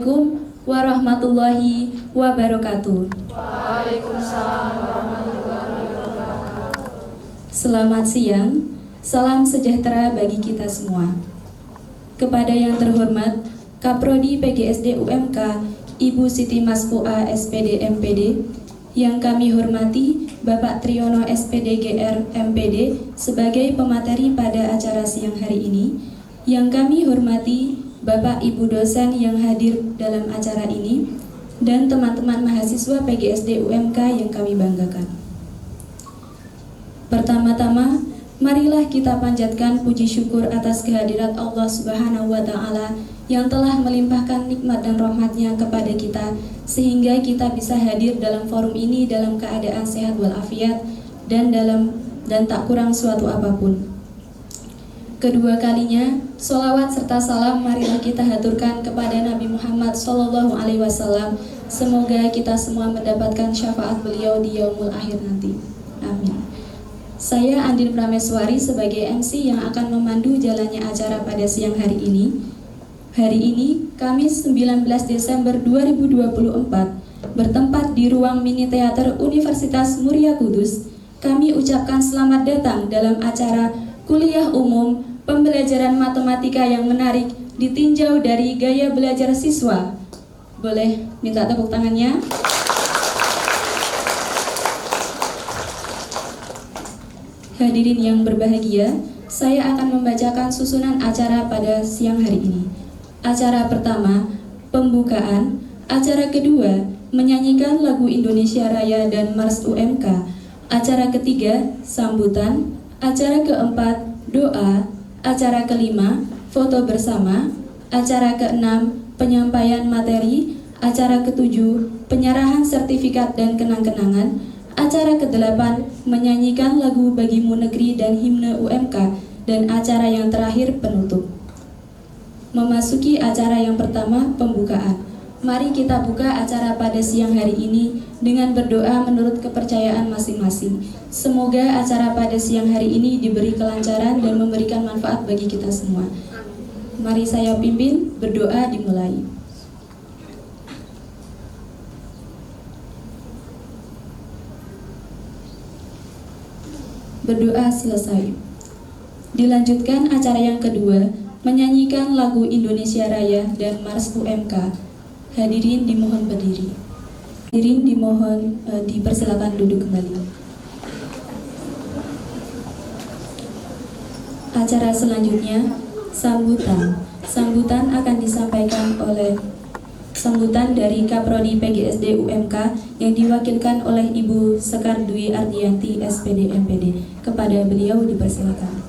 Assalamualaikum warahmatullahi wabarakatuh. Waalaikumsalam warahmatullahi wabarakatuh. Selamat siang, salam sejahtera bagi kita semua. Kepada yang terhormat Kaprodi PGSD UMK Ibu Siti Masfuah SPD MPD, yang kami hormati Bapak Triyono SPD GR MPD sebagai pemateri pada acara siang hari ini, yang kami hormati Bapak Ibu dosen yang hadir dalam acara ini, dan teman-teman mahasiswa PGSD UMK yang kami banggakan. Pertama-tama, marilah kita panjatkan puji syukur atas kehadirat Allah Subhanahu wa Ta'ala yang telah melimpahkan nikmat dan rahmat-Nya kepada kita, sehingga kita bisa hadir dalam forum ini dalam keadaan sehat walafiat dan tak kurang suatu apapun. Kedua kalinya, sholawat serta salam marilah kita haturkan kepada Nabi Muhammad SAW. Semoga kita semua mendapatkan syafaat beliau di yaumul akhir nanti. Amin. Saya Andin Prameswari sebagai MC yang akan memandu jalannya acara pada siang hari ini. Hari ini, Kamis 19 Desember 2024, bertempat di ruang mini teater Universitas Muria Kudus, kami ucapkan selamat datang dalam acara Kuliah Umum Pembelajaran Matematika yang menarik ditinjau dari gaya belajar siswa. Boleh minta tepuk tangannya? Hadirin yang berbahagia, saya akan membacakan susunan acara pada siang hari ini. Acara pertama, pembukaan. Acara kedua, menyanyikan lagu Indonesia Raya dan Mars UMK. Acara ketiga, sambutan. Acara keempat, doa. Acara kelima, foto bersama. Acara keenam, penyampaian materi. Acara ketujuh, penyerahan sertifikat dan kenang-kenangan. Acara kedelapan, menyanyikan lagu Bagimu Negeri dan himne UMK. Dan acara yang terakhir, penutup. Memasuki acara yang pertama, pembukaan. Mari kita buka acara pada siang hari ini dengan berdoa menurut kepercayaan masing-masing. Semoga acara pada siang hari ini diberi kelancaran dan memberikan manfaat bagi kita semua. Mari saya pimpin, berdoa dimulai. Berdoa selesai. Dilanjutkan acara yang kedua, menyanyikan lagu Indonesia Raya dan Mars UMK. Hadirin dimohon berdiri. Hadirin dimohon dipersilakan duduk kembali. Acara selanjutnya, sambutan. Sambutan akan disampaikan oleh sambutan dari Kaprodi PGSD UMK yang diwakilkan oleh Ibu Sekar Dwi Ardianti SPD MPD. Kepada beliau dipersilakan.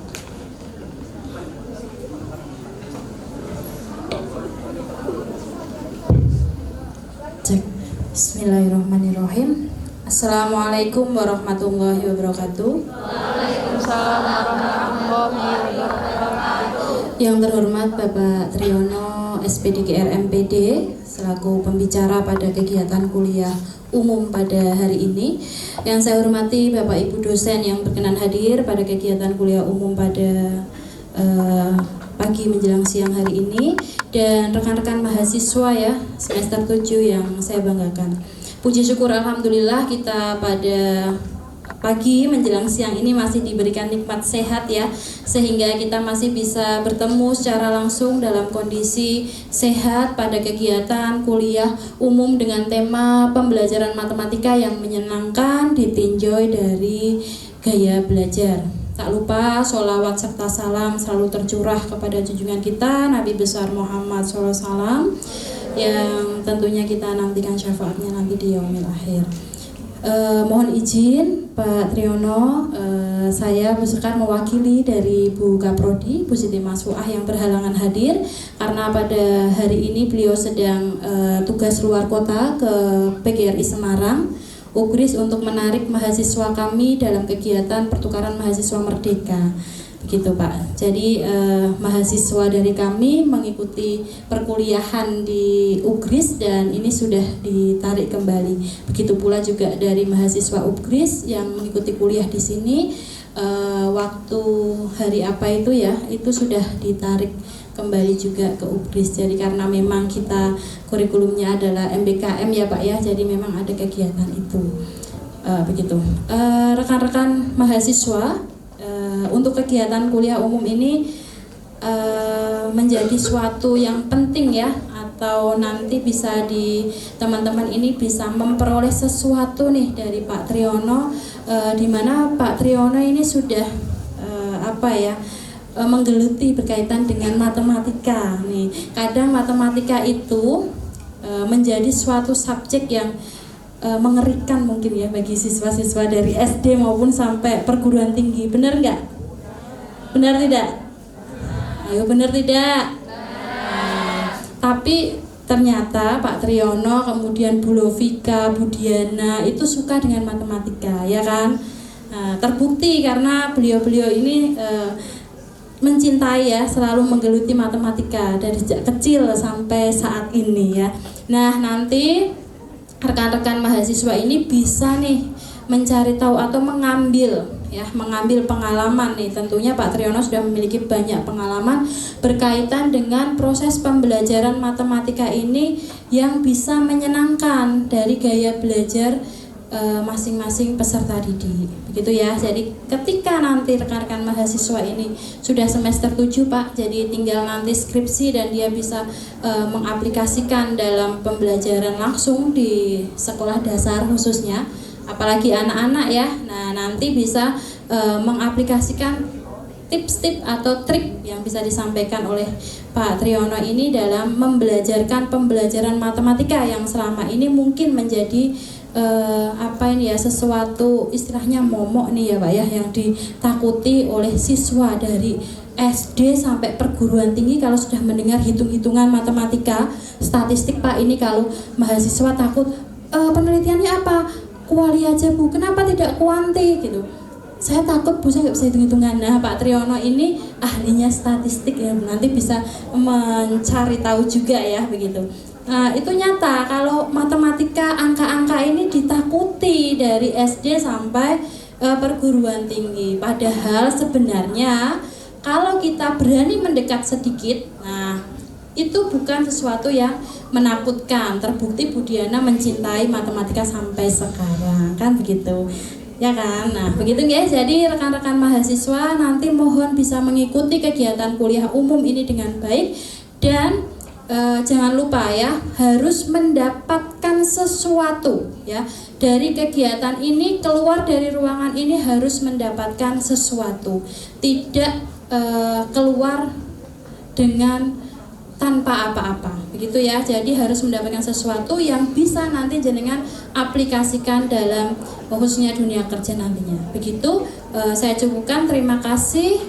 Bismillahirrahmanirrahim. Assalamualaikum warahmatullahi wabarakatuh. Waalaikumsalam warahmatullahi wabarakatuh. Yang terhormat Bapak Triyono SPD GR MPD selaku pembicara pada kegiatan kuliah umum pada hari ini. Yang saya hormati Bapak Ibu dosen yang berkenan hadir pada kegiatan kuliah umum pada pagi menjelang siang hari ini, dan rekan-rekan mahasiswa ya semester 7 yang saya banggakan. Puji syukur alhamdulillah kita pada pagi menjelang siang ini masih diberikan nikmat sehat ya, sehingga kita masih bisa bertemu secara langsung dalam kondisi sehat pada kegiatan kuliah umum dengan tema pembelajaran matematika yang menyenangkan ditinjau dari gaya belajar. Tak lupa sholawat serta salam selalu tercurah kepada junjungan kita Nabi besar Muhammad SAW, yang tentunya kita nantikan syafaatnya nanti di yaumil akhir. Mohon izin Pak Triyono, saya Bu Sekar mewakili dari Bu Kaprodi, Bu Siti Masfuah yang berhalangan hadir karena pada hari ini beliau sedang tugas luar kota ke PGRI Semarang UGRIS untuk menarik mahasiswa kami dalam kegiatan pertukaran mahasiswa merdeka. Begitu Pak. Jadi mahasiswa dari kami mengikuti perkuliahan di UGRIS dan ini sudah ditarik kembali. Begitu pula juga dari mahasiswa UGRIS yang mengikuti kuliah di sini waktu hari apa itu ya, itu sudah ditarik kembali juga ke UBRIS. Jadi karena memang kita kurikulumnya adalah MBKM ya Pak ya, jadi memang ada kegiatan itu. Begitu. Rekan-rekan mahasiswa, untuk kegiatan kuliah umum ini menjadi suatu yang penting ya, atau nanti bisa teman-teman ini bisa memperoleh sesuatu nih dari Pak Triyono, di mana Pak Triyono ini sudah menggeluti berkaitan dengan matematika nih. Kadang matematika itu menjadi suatu subjek yang mengerikan mungkin ya bagi siswa-siswa dari SD maupun sampai perguruan tinggi. Benar nggak? Benar tidak? Ayo benar tidak? Tapi ternyata Pak Triyono, kemudian Bu Lovika, Bu Diana itu suka dengan matematika, ya kan? Terbukti karena beliau-beliau ini mencintai ya, selalu menggeluti matematika dari sejak kecil sampai saat ini ya. Nah, nanti rekan-rekan mahasiswa ini bisa nih mencari tahu atau mengambil pengalaman nih. Tentunya Pak Triyono sudah memiliki banyak pengalaman berkaitan dengan proses pembelajaran matematika ini yang bisa menyenangkan dari gaya belajar masing-masing peserta didik. Begitu ya. Jadi ketika nanti rekan-rekan mahasiswa ini sudah semester 7 Pak, jadi tinggal nanti skripsi dan dia bisa mengaplikasikan dalam pembelajaran langsung di sekolah dasar khususnya, apalagi anak-anak ya. Nah, nanti bisa mengaplikasikan tips-tips atau trik yang bisa disampaikan oleh Pak Triyono ini dalam membelajarkan pembelajaran matematika yang selama ini mungkin menjadi sesuatu istilahnya momok nih ya Pak ya, yang ditakuti oleh siswa dari SD sampai perguruan tinggi. Kalau sudah mendengar hitung-hitungan matematika, statistik Pak, ini kalau mahasiswa takut, penelitiannya apa? Kuali aja Bu, kenapa tidak kuanti gitu? Saya takut Bu, saya nggak bisa hitung-hitungan. Nah, Pak Triyono ini ahlinya statistik ya, nanti bisa mencari tahu juga ya begitu. Nah, itu nyata kalau matematika, angka-angka ini ditakuti dari SD sampai perguruan tinggi. Padahal sebenarnya kalau kita berani mendekat sedikit, nah itu bukan sesuatu yang menakutkan. Terbukti Bu Diana mencintai matematika sampai sekarang, kan begitu. Ya kan? Nah, begitu guys. Jadi rekan-rekan mahasiswa nanti mohon bisa mengikuti kegiatan kuliah umum ini dengan baik dan jangan lupa ya, harus mendapatkan sesuatu ya dari kegiatan ini. Keluar dari ruangan ini harus mendapatkan sesuatu, tidak keluar dengan tanpa apa-apa, begitu ya. Jadi harus mendapatkan sesuatu yang bisa nanti jenengan aplikasikan dalam khususnya dunia kerja nantinya. Begitu, saya cukupkan. Terima kasih.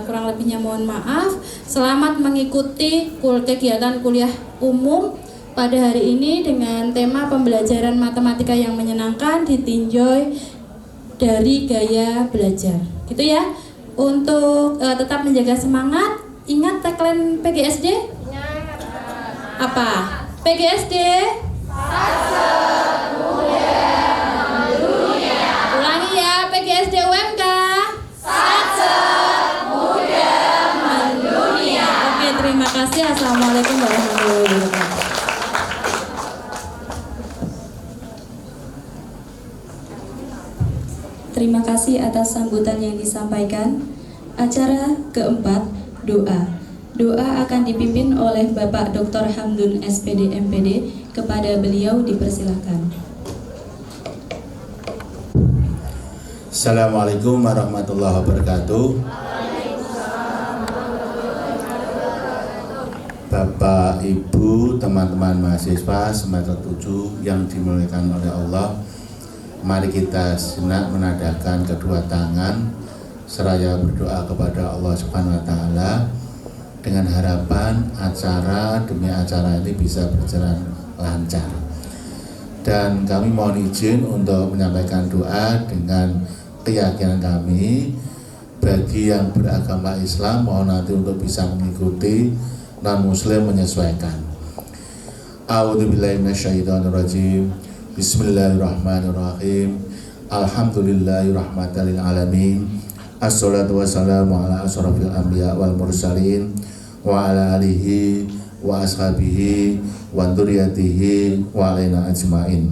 Kurang lebihnya mohon maaf. Selamat mengikuti kegiatan kuliah umum pada hari ini dengan tema pembelajaran matematika yang menyenangkan, ditinjau dari gaya belajar. Gitu ya. Untuk tetap menjaga semangat, ingat tagline PGSD? Apa? PGSD? Ulangi ya, PGSD UMK. Terima kasih. Assalamualaikum warahmatullahi wabarakatuh. Terima kasih atas sambutan yang disampaikan. Acara keempat, doa. Doa akan dipimpin oleh Bapak Dr. Hamdun SPD MPD. Kepada beliau dipersilakan. Assalamualaikum warahmatullahi wabarakatuh. Bapak, Ibu, teman-teman mahasiswa semester 7 yang dimuliakan oleh Allah, mari kita sejenak menadahkan kedua tangan seraya berdoa kepada Allah Subhanahu wa taala dengan harapan acara demi acara ini bisa berjalan lancar. Dan kami mohon izin untuk menyampaikan doa dengan keyakinan kami. Bagi yang beragama Islam mohon nanti untuk bisa mengikuti, non-muslim menyesuaikan. A'udzubillahi minasyaitonirrajim. Bismillahirrahmanirrahim. Alhamdulillahi rahmatal lil alamin. Assalatu wassalamu ala asrofil anbiya wal mursalin wa ala alihi wa ashabihi wa dzurriyyatihi wa alaina ajmain.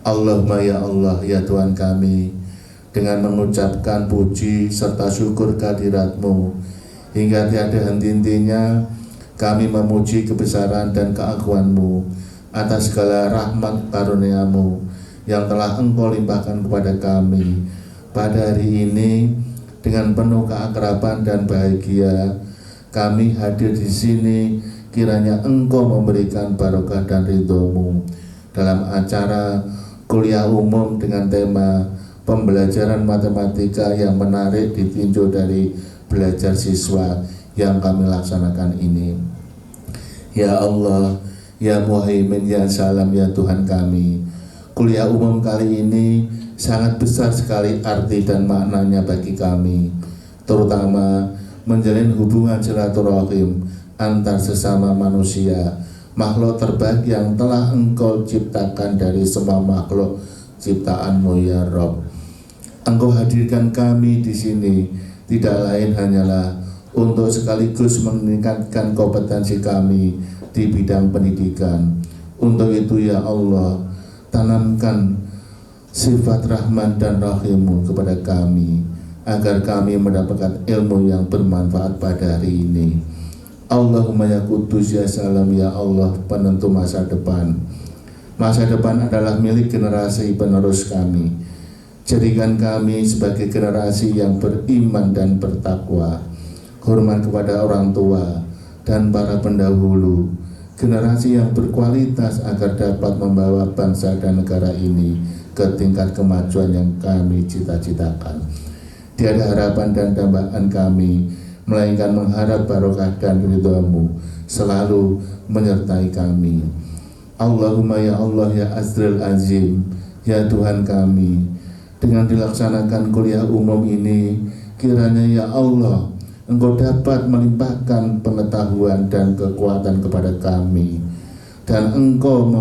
Allahumma ya Allah, ya Tuhan kami, dengan mengucapkan puji serta syukur kehadirat-Mu hingga tiada henti-hentinya kami memuji kebesaran dan keagungan-Mu atas segala rahmat karunia-Mu yang telah Engkau limpahkan kepada kami pada hari ini. Dengan penuh keakraban dan bahagia kami hadir di sini, kiranya Engkau memberikan barokah dan ridho-Mu dalam acara kuliah umum dengan tema pembelajaran matematika yang menarik ditinjau dari belajar siswa yang kami laksanakan ini. Ya Allah, ya Muhaimin, ya Salam, ya Tuhan kami, kuliah umum kali ini sangat besar sekali arti dan maknanya bagi kami, terutama menjalin hubungan silaturahim antar sesama manusia, makhluk terbaik yang telah Engkau ciptakan dari semua makhluk ciptaan-Mu ya Rabb. Engkau hadirkan kami di sini tidak lain hanyalah untuk sekaligus meningkatkan kompetensi kami di bidang pendidikan. Untuk itu ya Allah, tanamkan sifat rahman dan rahim-Mu kepada kami agar kami mendapatkan ilmu yang bermanfaat pada hari ini. Allahumma ya Kudus ya Salam, ya Allah penentu masa depan. Masa depan adalah milik generasi penerus kami. Jadikan kami sebagai generasi yang beriman dan bertakwa, hormat kepada orang tua dan para pendahulu, generasi yang berkualitas agar dapat membawa bangsa dan negara ini ke tingkat kemajuan yang kami cita-citakan. Tiada harapan dan dambaan kami melainkan mengharap barokah dan ridho-Mu selalu menyertai kami. Allahumma ya Allah, ya Azril Azim, ya Tuhan kami, dengan dilaksanakan kuliah umum ini, kiranya ya Allah, Engkau dapat melimpahkan pengetahuan dan kekuatan kepada kami, dan Engkau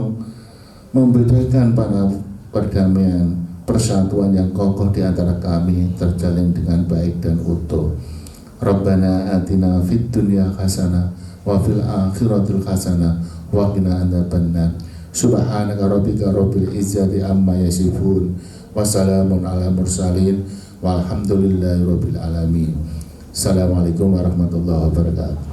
membedakan pada perdamaian, persatuan yang kokoh di antara kami terjalin dengan baik dan utuh. Rabbana atina fid dunya hasanah wa fil akhirati hasanah wa qina adzabannar. Subhanaka rabbika rabbil izzati amma yasifun wa salamun ala mursalin walhamdulillahi rabbil alamin. Assalamualaikum warahmatullahi wabarakatuh.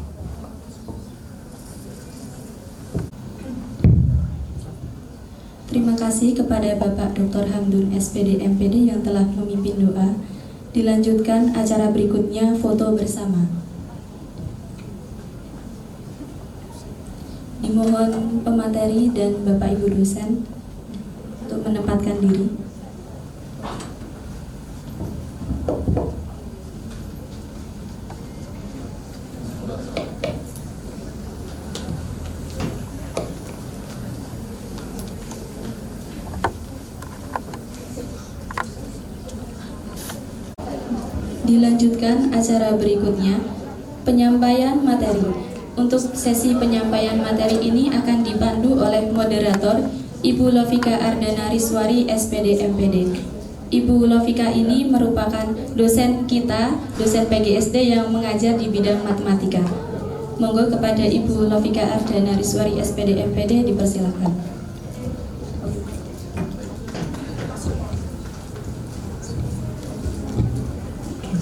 Terima kasih kepada Bapak Dr. Hamdun SPD MPD yang telah memimpin doa. Dilanjutkan acara berikutnya, foto bersama. Dimohon pemateri dan Bapak Ibu dosen untuk menempatkan diri. Dilanjutkan acara berikutnya, penyampaian materi. Untuk sesi penyampaian materi ini akan dipandu oleh moderator Ibu Lovika Ardana Riswari SPD MPD. Ibu Lovika ini merupakan dosen kita, dosen PGSD yang mengajar di bidang matematika. Monggo kepada Ibu Lovika Ardana Riswari SPD MPD dipersilakan.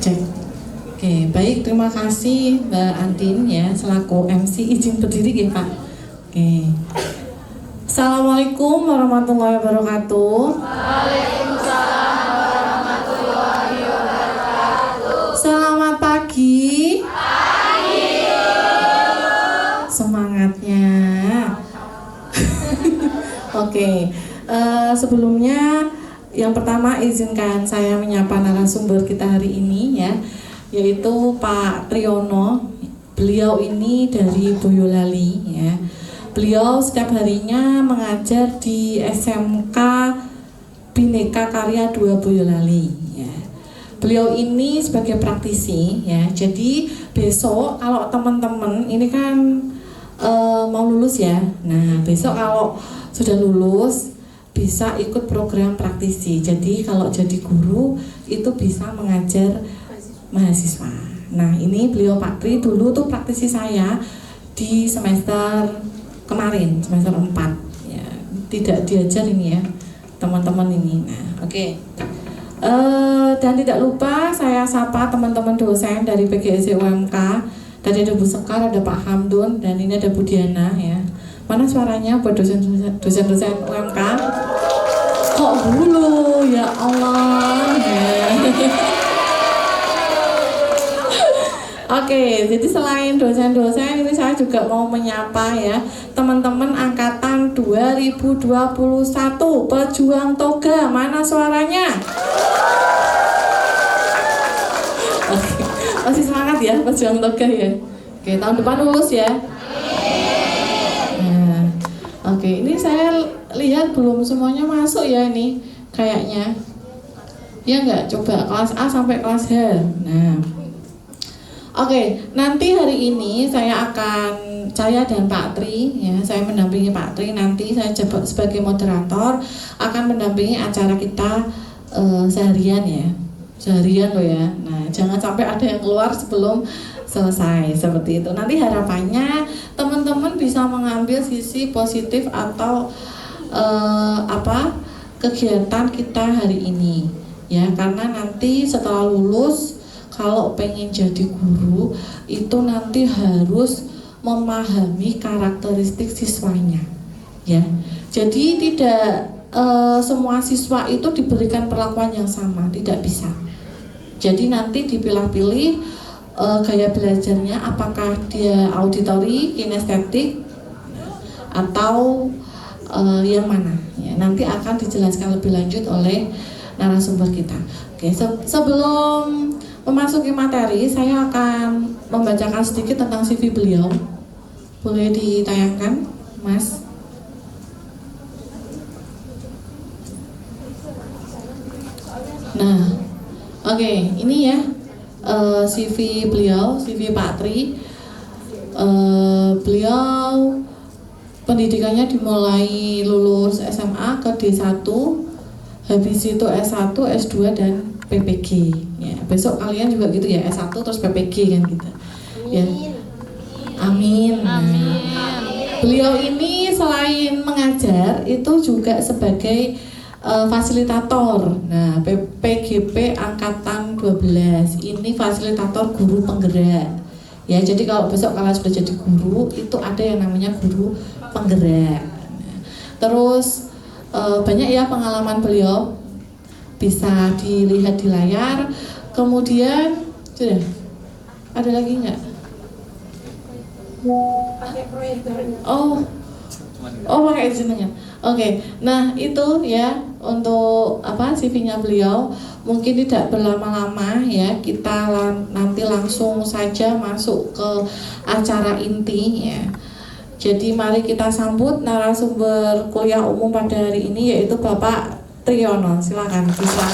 Cek. Oke, baik, terima kasih Mbak Antin ya selaku MC. Izin berdiri ya Pak. Oke. Assalamualaikum warahmatullahi wabarakatuh. Waalaikumsalam warahmatullahi wabarakatuh. Selamat pagi. Semangatnya. Oke. Sebelumnya yang pertama izinkan saya menyapa narasumber kita hari ini ya, yaitu Pak Triyono. Beliau ini dari Boyolali ya. Beliau setiap harinya mengajar di SMK Bhinneka Karya 2 Boyolali ya. Beliau ini sebagai praktisi ya. Jadi besok kalau teman-teman ini kan mau lulus ya. Nah, besok kalau sudah lulus bisa ikut program praktisi. Jadi kalau jadi guru itu bisa mengajar mahasiswa Nah ini beliau Pak Tri dulu tuh praktisi saya di semester kemarin, semester 4 ya, tidak diajar ini ya teman-teman ini. Nah oke. Dan tidak lupa saya sapa teman-teman dosen dari PGSD UMK. Tadi ada Bu Sekar, ada Pak Hamdun, dan ini ada Bu Diana ya. Mana suaranya buat dosen-dosen UMK? Kok dulu ya Allah ya. Oke, jadi selain dosen-dosen ini saya juga mau menyapa ya teman-teman angkatan 2021 pejuang toga, mana suaranya? Oke, masih semangat ya pejuang toga ya. Oke, tahun depan lulus ya. Nah, oke, ini saya lihat belum semuanya masuk ya ini kayaknya. Ya enggak, coba kelas A sampai kelas H. Nah. Oke, nanti hari ini saya dan Pak Tri ya, saya mendampingi Pak Tri, nanti saya sebagai moderator akan mendampingi acara kita seharian ya. Seharian loh ya. Nah, jangan sampai ada yang keluar sebelum selesai seperti itu. Nanti harapannya teman-teman bisa mengambil sisi positif atau kegiatan kita hari ini ya, karena nanti setelah lulus kalau pengen jadi guru itu nanti harus memahami karakteristik siswanya ya. Jadi tidak semua siswa itu diberikan perlakuan yang sama, tidak bisa. Jadi nanti dipilah-pilih gaya belajarnya, apakah dia auditori, kinestetik atau yang mana ya, nanti akan dijelaskan lebih lanjut oleh narasumber kita. Oke, sebelum memasuki materi, saya akan membacakan sedikit tentang CV beliau. Boleh ditayangkan, Mas? Nah, oke, ini ya CV beliau, CV Pak Tri. Beliau pendidikannya dimulai lulus SMA ke D1, habis itu S1, S2 dan PPG ya. Besok kalian juga gitu ya, S1 terus PPG kan gitu. Ya. Amin. Amin. Beliau ini selain mengajar itu juga sebagai fasilitator. Nah, PGP angkatan 12 ini fasilitator guru penggerak. Ya, jadi kalau besok kalian sudah jadi guru, itu ada yang namanya guru penggerak. Nah, terus banyak ya pengalaman beliau, bisa dilihat di layar. Kemudian sudah ada lagi nggak? Oh pakai jenengan. Oke, nah itu ya untuk CV-nya beliau. Mungkin tidak berlama-lama ya, kita nanti langsung saja masuk ke acara inti ya. Jadi mari kita sambut narasumber kuliah umum pada hari ini, yaitu Bapak Triyono. Silakan bisa.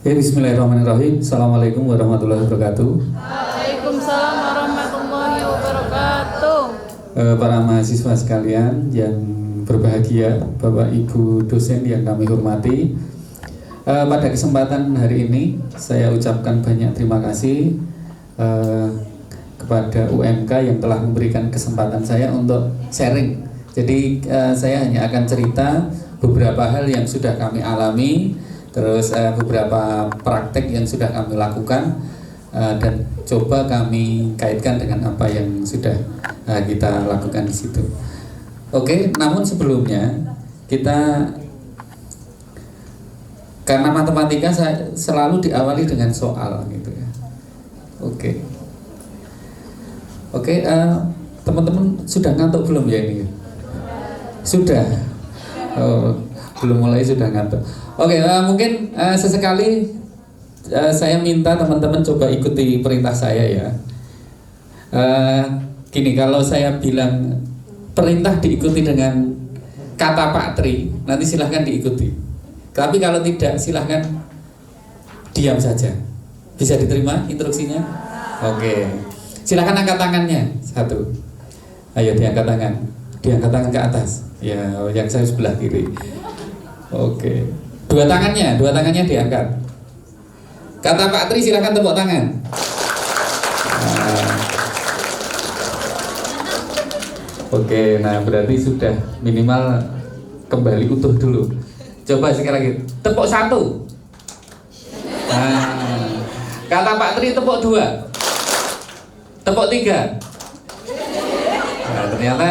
Ya, bismillahirrahmanirrahim. Assalamualaikum warahmatullahi wabarakatuh. Waalaikumsalam warahmatullahi wabarakatuh. Para mahasiswa sekalian yang berbahagia, Bapak Ibu dosen yang kami hormati, pada kesempatan hari ini saya ucapkan banyak terima kasih kepada UMK yang telah memberikan kesempatan saya untuk sharing. Jadi saya hanya akan cerita beberapa hal yang sudah kami alami, terus beberapa praktek yang sudah kami lakukan, dan coba kami kaitkan dengan apa yang sudah kita lakukan di situ. Oke, namun sebelumnya kita, karena matematika selalu diawali dengan soal gitu ya. Oke, teman-teman sudah ngantuk belum ya ini? Sudah. Belum mulai sudah ngantuk. Oke, mungkin sesekali saya minta teman-teman coba ikuti perintah saya ya. Gini, kalau saya bilang perintah diikuti dengan kata Pak Tri, nanti silahkan diikuti. Tapi kalau tidak, silahkan diam saja. Bisa diterima instruksinya? Oke. Silahkan angkat tangannya. Satu. Ayo diangkat tangan. Diangkat tangan ke atas. Ya, yang saya sebelah kiri. Oke. Dua tangannya diangkat. Kata Pak Tri silakan tepuk tangan. Nah. Oke, nah berarti sudah minimal kembali utuh dulu. Coba sekali lagi, tepuk 1. Nah, kata Pak Tri tepuk 2, tepuk 3. Nah ternyata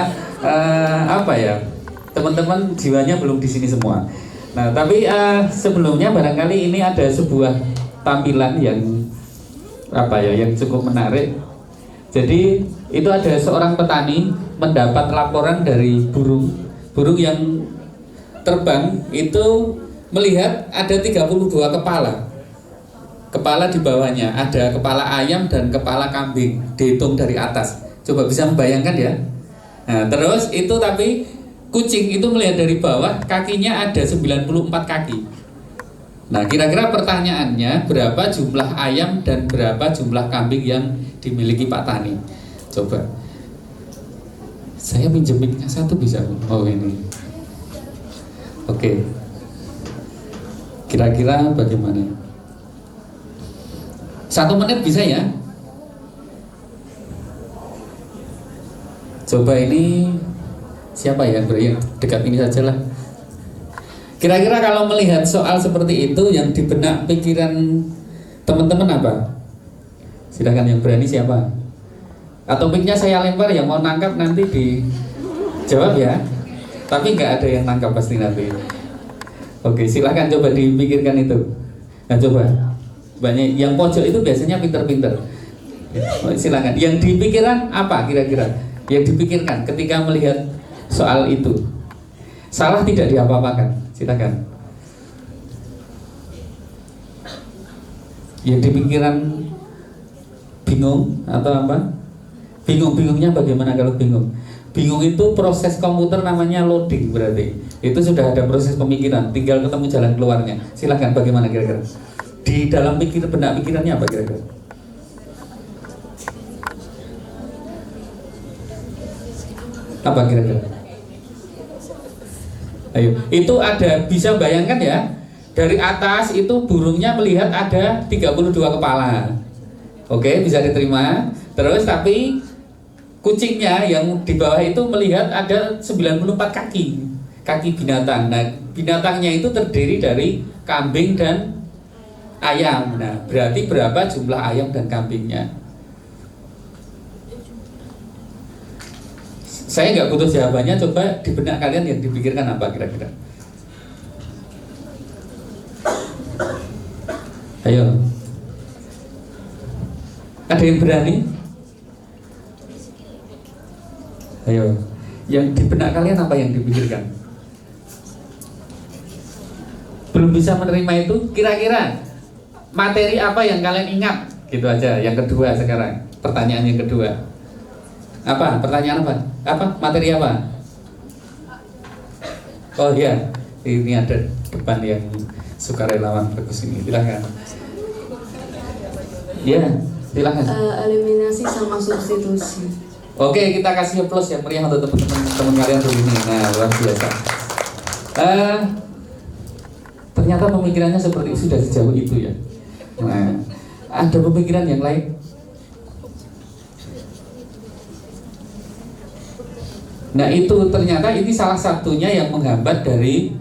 apa ya, teman-teman jiwanya belum di sini semua. Nah tapi sebelumnya barangkali ini ada sebuah tampilan yang apa ya, yang cukup menarik. Jadi itu ada seorang petani mendapat laporan dari burung yang terbang itu melihat ada 32 kepala di bawahnya, ada kepala ayam dan kepala kambing dihitung dari atas. Coba bisa membayangkan ya. Nah, terus itu tapi kucing itu melihat dari bawah, kakinya ada 94 kaki. Nah, kira-kira pertanyaannya berapa jumlah ayam dan berapa jumlah kambing yang dimiliki Pak Tani? Coba. Saya pinjem mic-nya 1 bisa? Oh ini. Oke. Kira-kira bagaimana? 1 menit bisa ya? Coba ini siapa ya? Yang dekat ini saja lah. Kira-kira kalau melihat soal seperti itu yang di benak pikiran teman-teman apa? Silahkan yang berani siapa? Atau mic-nya saya lempar, yang mau nangkap nanti dijawab ya. Tapi nggak ada yang nangkap pasti nanti. Oke, silahkan coba dipikirkan itu. Nah coba, banyak yang pojok itu biasanya pinter-pinter. Silahkan. Yang dipikirkan apa kira-kira? Yang dipikirkan ketika melihat soal itu. Salah tidak diapa-apakan. Silakan. Yang dipikirkan bingung atau apa? Bingungnya bagaimana kalau bingung? Bingung itu proses komputer namanya loading berarti. Itu sudah ada proses pemikiran, tinggal ketemu jalan keluarnya. Silakan bagaimana kira-kira? Di dalam benak pikirannya apa kira-kira? Apa kira-kira? Ayo, itu ada, bisa bayangkan ya, dari atas itu burungnya melihat ada 32 kepala. Oke, bisa diterima. Terus tapi kucingnya yang di bawah itu melihat ada 94 kaki binatang. Nah, binatangnya itu terdiri dari kambing dan ayam. Nah, berarti berapa jumlah ayam dan kambingnya? Saya nggak butuh jawabannya, coba di benak kalian yang dipikirkan apa kira-kira? Ayo. Ada yang berani? Ayo. Yang di benak kalian apa yang dipikirkan? Belum bisa menerima itu, kira-kira materi apa yang kalian ingat? Gitu aja. Yang kedua sekarang, pertanyaan yang kedua. Apa? Pertanyaan apa? Apa? Materi apa? Oh iya, ini ada depan yang sukarelawan bagus ini. Silakan. Iya, silakan. Eliminasi sama substitusi. Oke, kita kasih plus yang meriah untuk teman-teman kalian dulu ini. Nah, luar biasa. Ternyata pemikirannya seperti itu, sudah sejauh itu ya. Nah, ada pemikiran yang lain? Nah itu ternyata ini salah satunya yang menghambat dari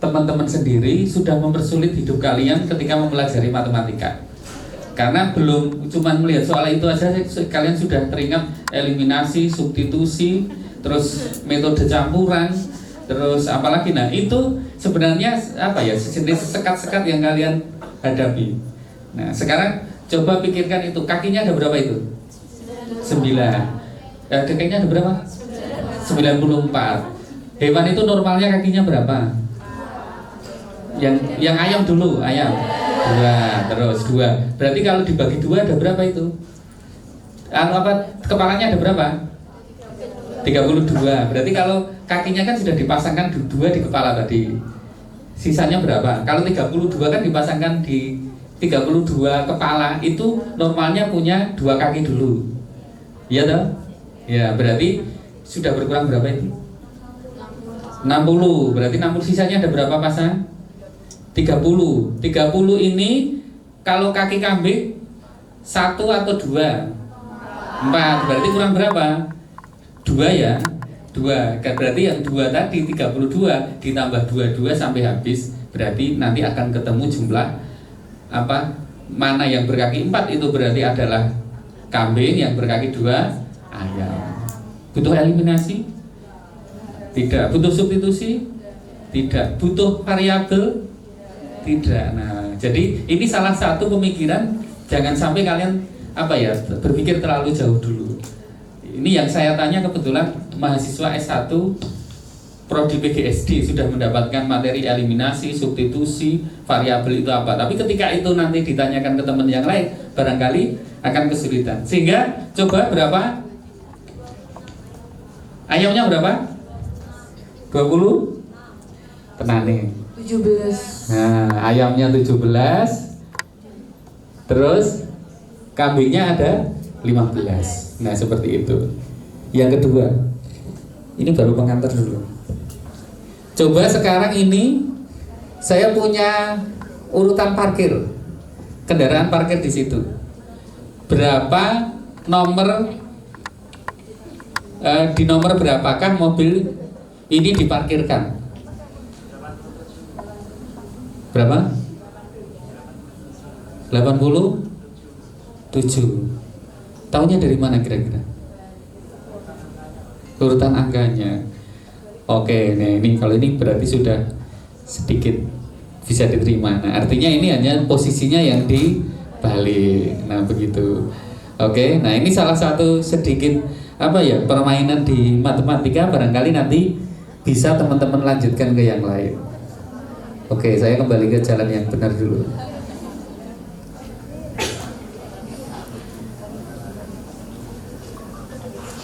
teman-teman sendiri sudah mempersulit hidup kalian ketika mempelajari matematika. Karena belum cuma melihat soal itu aja, kalian sudah teringat eliminasi, substitusi, terus metode campuran, terus apalagi. Nah itu sebenarnya apa ya, sejenis sekat-sekat yang kalian hadapi. Nah sekarang coba pikirkan itu, kakinya ada berapa itu? 9. Kakinya ada berapa? 94. Hewan itu normalnya kakinya berapa? Yang ayam dulu, ayam 2, terus 2. Berarti kalau dibagi 2 ada berapa itu? Kepalanya ada berapa? 32. Berarti kalau kakinya kan sudah dipasangkan 2 di kepala tadi. Sisanya berapa? Kalau 32 kan dipasangkan di 32 kepala, itu normalnya punya 2 kaki dulu. Iya toh? Ya, berarti sudah berkurang berapa itu? 60. Berarti 60 sisanya ada berapa pasang? 30 ini kalau kaki kambing 1 atau 2? 4, berarti kurang berapa? 2 ya, 2. Berarti yang 2 tadi 32 ditambah 22 sampai habis, berarti nanti akan ketemu jumlah apa? Mana yang berkaki 4 itu berarti adalah kambing, yang berkaki 2 ayam. Butuh eliminasi? Tidak. Butuh substitusi? Tidak. Butuh variabel? Tidak. Nah, jadi ini salah satu pemikiran, jangan sampai kalian berpikir terlalu jauh dulu. Ini yang saya tanya, kebetulan mahasiswa S1 Prodi PGSD sudah mendapatkan materi eliminasi, substitusi, variabel itu apa. Tapi ketika itu nanti ditanyakan ke teman yang lain, barangkali akan kesulitan. Sehingga coba berapa? Ayamnya berapa? 20? Tenane. 17. Nah, ayamnya 17. Terus kambingnya ada 15. Nah, seperti itu. Yang kedua, ini baru pengantar dulu. Coba sekarang ini saya punya urutan parkir, kendaraan parkir di situ. Berapa nomor, di nomor berapakah mobil ini diparkirkan? Berapa? 87. Tahunya dari mana kira-kira? Urutan angkanya. Oke, nah ini kalau ini berarti sudah sedikit bisa diterima. Nah, artinya ini hanya posisinya yang dibalik. Nah, begitu. Oke, nah ini salah satu sedikit permainan di matematika, barangkali nanti bisa teman-teman lanjutkan ke yang lain. Oke, saya kembali ke jalan yang benar dulu.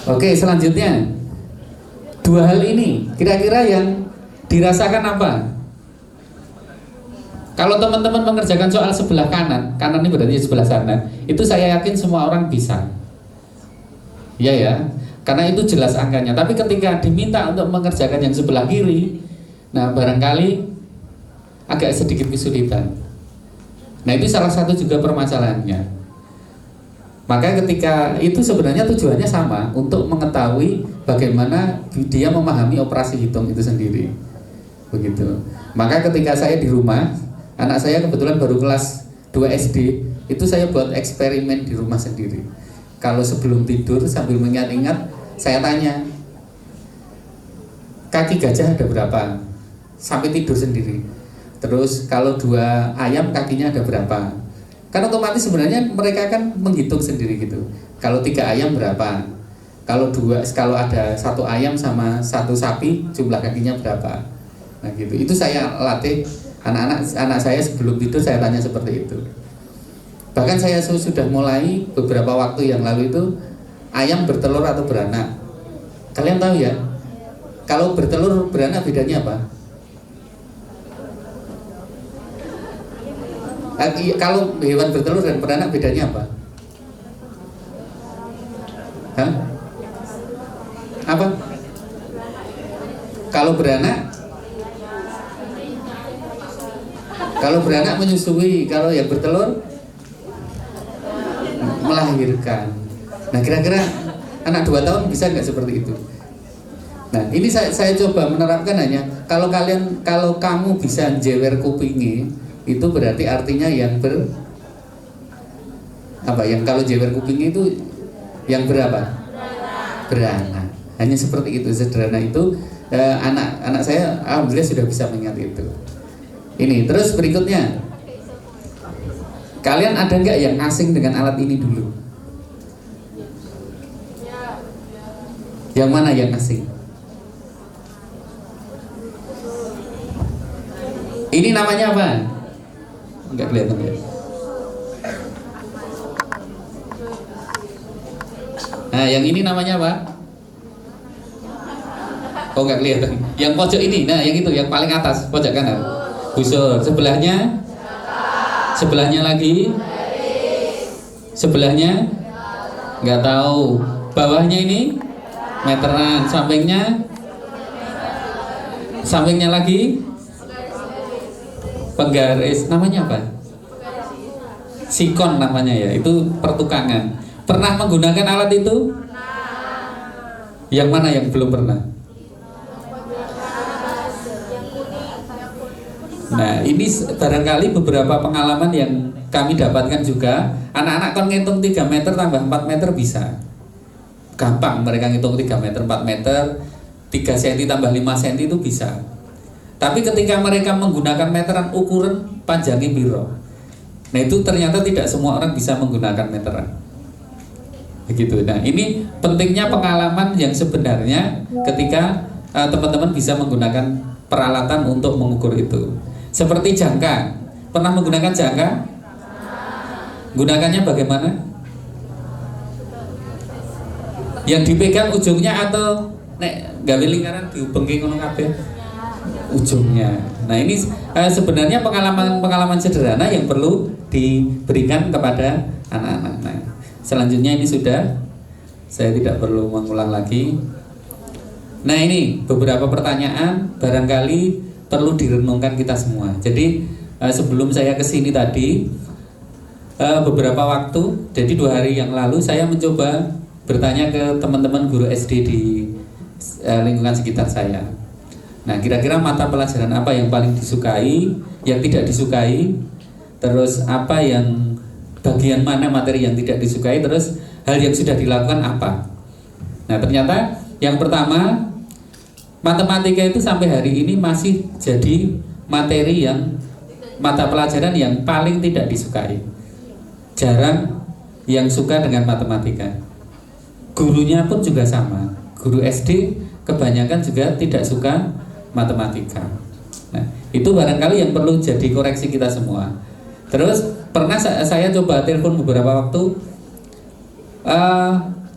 Oke, selanjutnya 2 hal ini kira-kira yang dirasakan apa? Kalau teman-teman mengerjakan soal sebelah kanan ini berarti sebelah sana, itu saya yakin semua orang bisa. Iya ya, karena itu jelas angkanya. Tapi ketika diminta untuk mengerjakan yang sebelah kiri, nah barangkali agak sedikit kesulitan. Nah, itu salah satu juga permasalahannya. Maka ketika itu sebenarnya tujuannya sama, untuk mengetahui bagaimana dia memahami operasi hitung itu sendiri. Begitu. Maka ketika saya di rumah, anak saya kebetulan baru kelas 2 SD, itu saya buat eksperimen di rumah sendiri. Kalau sebelum tidur sambil mengingat-ingat, saya tanya, kaki gajah ada berapa? Sampai tidur sendiri. Terus kalau 2 ayam kakinya ada berapa? Kan otomatis sebenarnya mereka kan menghitung sendiri gitu. Kalau 3 ayam berapa? Kalau ada 1 ayam sama 1 sapi, jumlah kakinya berapa? Nah gitu. Itu saya latih anak saya sebelum tidur, saya tanya seperti itu. Bahkan saya sudah mulai beberapa waktu yang lalu itu, ayam bertelur atau beranak. Kalian tahu ya? Kalau bertelur beranak bedanya apa? Kalau hewan bertelur dan beranak bedanya apa? Hah? Apa? Kalau beranak menyusui, kalau yang bertelur melahirkan. Nah, kira-kira anak 2 tahun bisa nggak seperti itu? Nah, ini saya coba menerapkan hanya kalau kamu bisa jewer kupingi, itu berarti artinya yang kalau jewer kuping itu yang berapa? Beranak. Hanya seperti itu, sederhana itu. Anak saya alhamdulillah sudah bisa mengingat itu. Ini terus berikutnya, kalian ada nggak yang asing dengan alat ini dulu? Yang mana yang asing? Ini namanya apa? Enggak kelihatan ya. Nah, yang ini namanya apa? Oh, enggak kelihatan. Yang pojok ini, nah yang itu, yang paling atas, pojok kanan. Busur. Sebelahnya? Sebelahnya lagi? Sebelahnya? Enggak tahu. Bawahnya ini? Meteran. Sampingnya? Sampingnya lagi? Penggaris namanya apa? Sikon namanya ya, itu pertukangan. Pernah menggunakan alat itu? Yang mana yang belum pernah? Nah, ini barangkali beberapa pengalaman yang kami dapatkan juga. Anak-anak kan ngitung 3 meter tambah 4 meter bisa. Gampang mereka ngitung 3 meter, 4 meter, 3 cm tambah 5 cm itu bisa. Tapi ketika mereka menggunakan meteran, ukuran panjangnya biro. Nah, itu ternyata tidak semua orang bisa menggunakan meteran. Begitu. Nah, ini pentingnya pengalaman yang sebenarnya ketika teman-teman bisa menggunakan peralatan untuk mengukur itu. Seperti jangka. Pernah menggunakan jangka? Gunakannya bagaimana? Yang dipegang ujungnya atau nek gawe lingkaran diubengke ngono kabeh? Ujungnya. Nah, ini sebenarnya pengalaman sederhana yang perlu diberikan kepada anak-anak. Nah, selanjutnya ini sudah, saya tidak perlu mengulang lagi. Nah, ini beberapa pertanyaan barangkali perlu direnungkan kita semua. Jadi sebelum saya kesini tadi beberapa waktu, jadi 2 hari yang lalu saya mencoba bertanya ke teman-teman guru SD di lingkungan sekitar saya. Nah, kira-kira mata pelajaran apa yang paling disukai, yang tidak disukai, terus apa yang bagian mana materi yang tidak disukai, terus hal yang sudah dilakukan apa. Nah, ternyata yang pertama, matematika itu sampai hari ini masih jadi materi yang mata pelajaran yang paling tidak disukai. Jarang yang suka dengan matematika. Gurunya pun juga sama. Guru SD kebanyakan juga tidak suka matematika. Nah, itu barangkali yang perlu jadi koreksi kita semua. Terus pernah saya coba telepon beberapa waktu,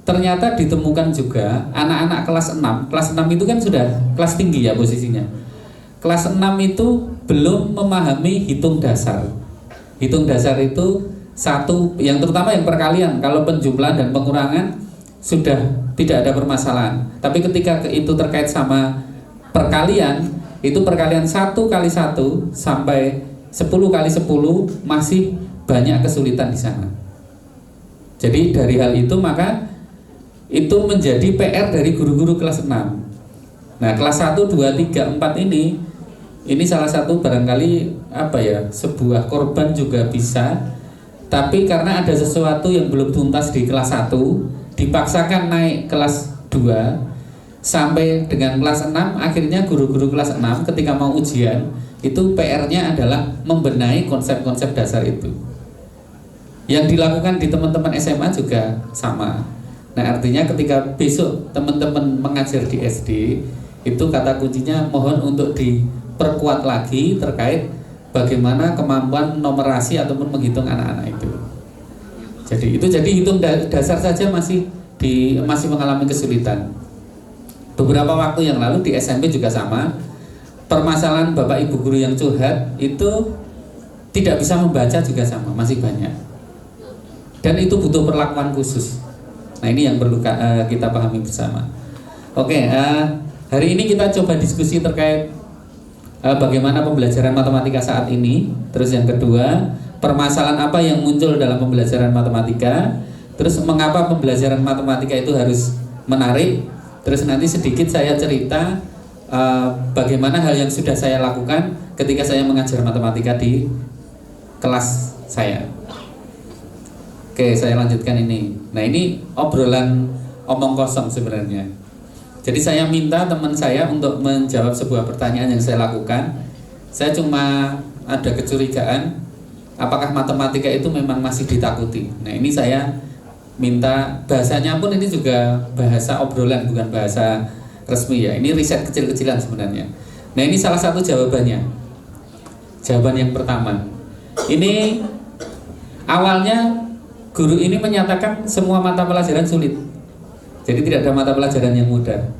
ternyata ditemukan juga anak-anak kelas 6. Kelas 6 itu kan sudah kelas tinggi ya posisinya. Kelas 6 itu belum memahami hitung dasar. Hitung dasar itu satu, yang terutama yang perkalian. Kalau penjumlahan dan pengurangan sudah tidak ada permasalahan. Tapi ketika itu terkait sama perkalian, itu perkalian 1 kali 1 sampai 10 kali 10 masih banyak kesulitan di sana. Jadi dari hal itu maka itu menjadi PR dari guru-guru kelas 6. Nah, kelas 1, 2, 3, 4 ini salah satu barangkali apa ya, sebuah korban juga bisa. Tapi karena ada sesuatu yang belum tuntas di kelas 1, dipaksakan naik kelas 2 sampai dengan kelas 6, akhirnya guru-guru kelas 6 ketika mau ujian itu PR-nya adalah membenahi konsep-konsep dasar itu. Yang dilakukan di teman-teman SMA juga sama. Nah, artinya ketika besok teman-teman mengajar di SD, itu kata kuncinya mohon untuk diperkuat lagi terkait bagaimana kemampuan numerasi ataupun menghitung anak-anak itu. Jadi hitung dasar saja masih mengalami kesulitan. Beberapa waktu yang lalu di SMP juga sama. Permasalahan Bapak Ibu guru yang curhat itu tidak bisa membaca juga sama, masih banyak. Dan itu butuh perlakuan khusus. Nah, ini yang perlu kita pahami bersama. Oke, hari ini kita coba diskusi terkait bagaimana pembelajaran matematika saat ini. Terus yang kedua, permasalahan apa yang muncul dalam pembelajaran matematika. Terus mengapa pembelajaran matematika itu harus menarik. Terus nanti sedikit saya cerita bagaimana hal yang sudah saya lakukan ketika saya mengajar matematika di kelas saya. Oke, saya lanjutkan ini. Nah, ini obrolan omong kosong sebenarnya. Jadi saya minta teman saya untuk menjawab sebuah pertanyaan yang saya lakukan. Saya cuma ada kecurigaan apakah matematika itu memang masih ditakuti. Nah, ini saya minta, bahasanya pun ini juga bahasa obrolan, bukan bahasa resmi ya. Ini riset kecil-kecilan sebenarnya. Nah, ini salah satu jawabannya. Jawaban yang pertama. Ini awalnya guru ini menyatakan semua mata pelajaran sulit. Jadi tidak ada mata pelajaran yang mudah.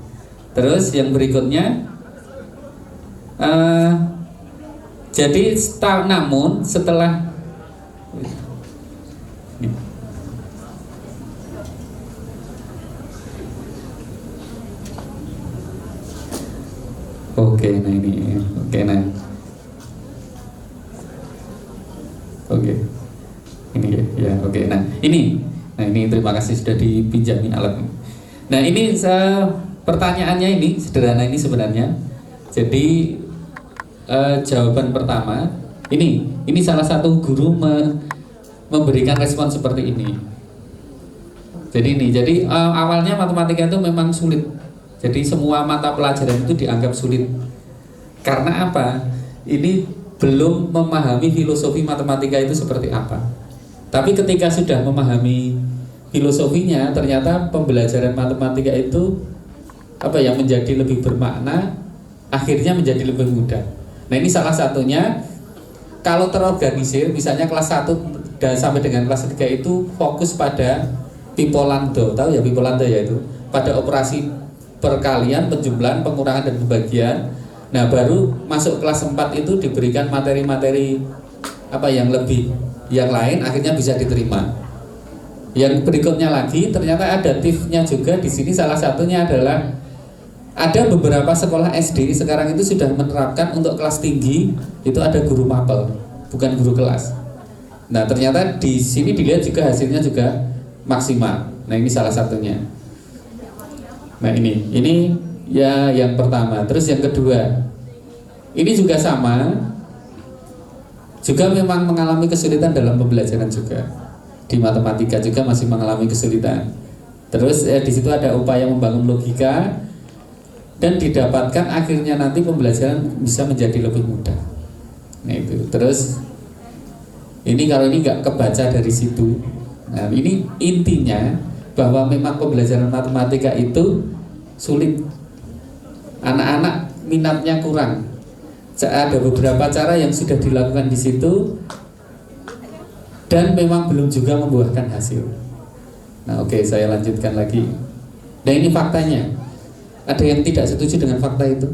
Terus yang berikutnya, namun setelah Oke, nah ini. Oke, nah. Ini. Nah, ini terima kasih sudah dipinjami alat ini. Nah, ini pertanyaannya ini sederhana ini sebenarnya. Jadi jawaban pertama ini salah satu guru memberikan respon seperti ini. Jadi awalnya matematika itu memang sulit. Jadi semua mata pelajaran itu dianggap sulit. Karena apa? Ini belum memahami filosofi matematika itu seperti apa. Tapi ketika sudah memahami filosofinya, ternyata pembelajaran matematika itu menjadi lebih bermakna, akhirnya menjadi lebih mudah. Nah, ini salah satunya. Kalau terorganisir, misalnya kelas 1 dan sampai dengan kelas 3 itu fokus pada Pipolando, tahu ya Pipolando ya itu, pada operasi perkalian, penjumlahan, pengurangan dan pembagian. Nah, baru masuk kelas 4 itu diberikan materi-materi yang lain, akhirnya bisa diterima. Yang berikutnya lagi, ternyata ada tips-nya juga di sini. Salah satunya adalah ada beberapa sekolah SD sekarang itu sudah menerapkan untuk kelas tinggi itu ada guru mapel, bukan guru kelas. Nah, ternyata di sini dilihat juga hasilnya juga maksimal. Nah, ini salah satunya. Nah, ini ya yang pertama. Terus yang kedua, ini juga sama, juga memang mengalami kesulitan dalam pembelajaran juga. Di matematika juga masih mengalami kesulitan. Terus di situ ada upaya membangun logika dan didapatkan akhirnya nanti pembelajaran bisa menjadi lebih mudah. Nah, itu. Terus kalau ini nggak kebaca dari situ. Nah, ini intinya bahwa memang pembelajaran matematika itu sulit. Anak-anak minatnya kurang. Ada beberapa cara yang sudah dilakukan di situ dan memang belum juga membuahkan hasil. Nah, oke, saya lanjutkan lagi. Nah, ini faktanya. Ada yang tidak setuju dengan fakta itu?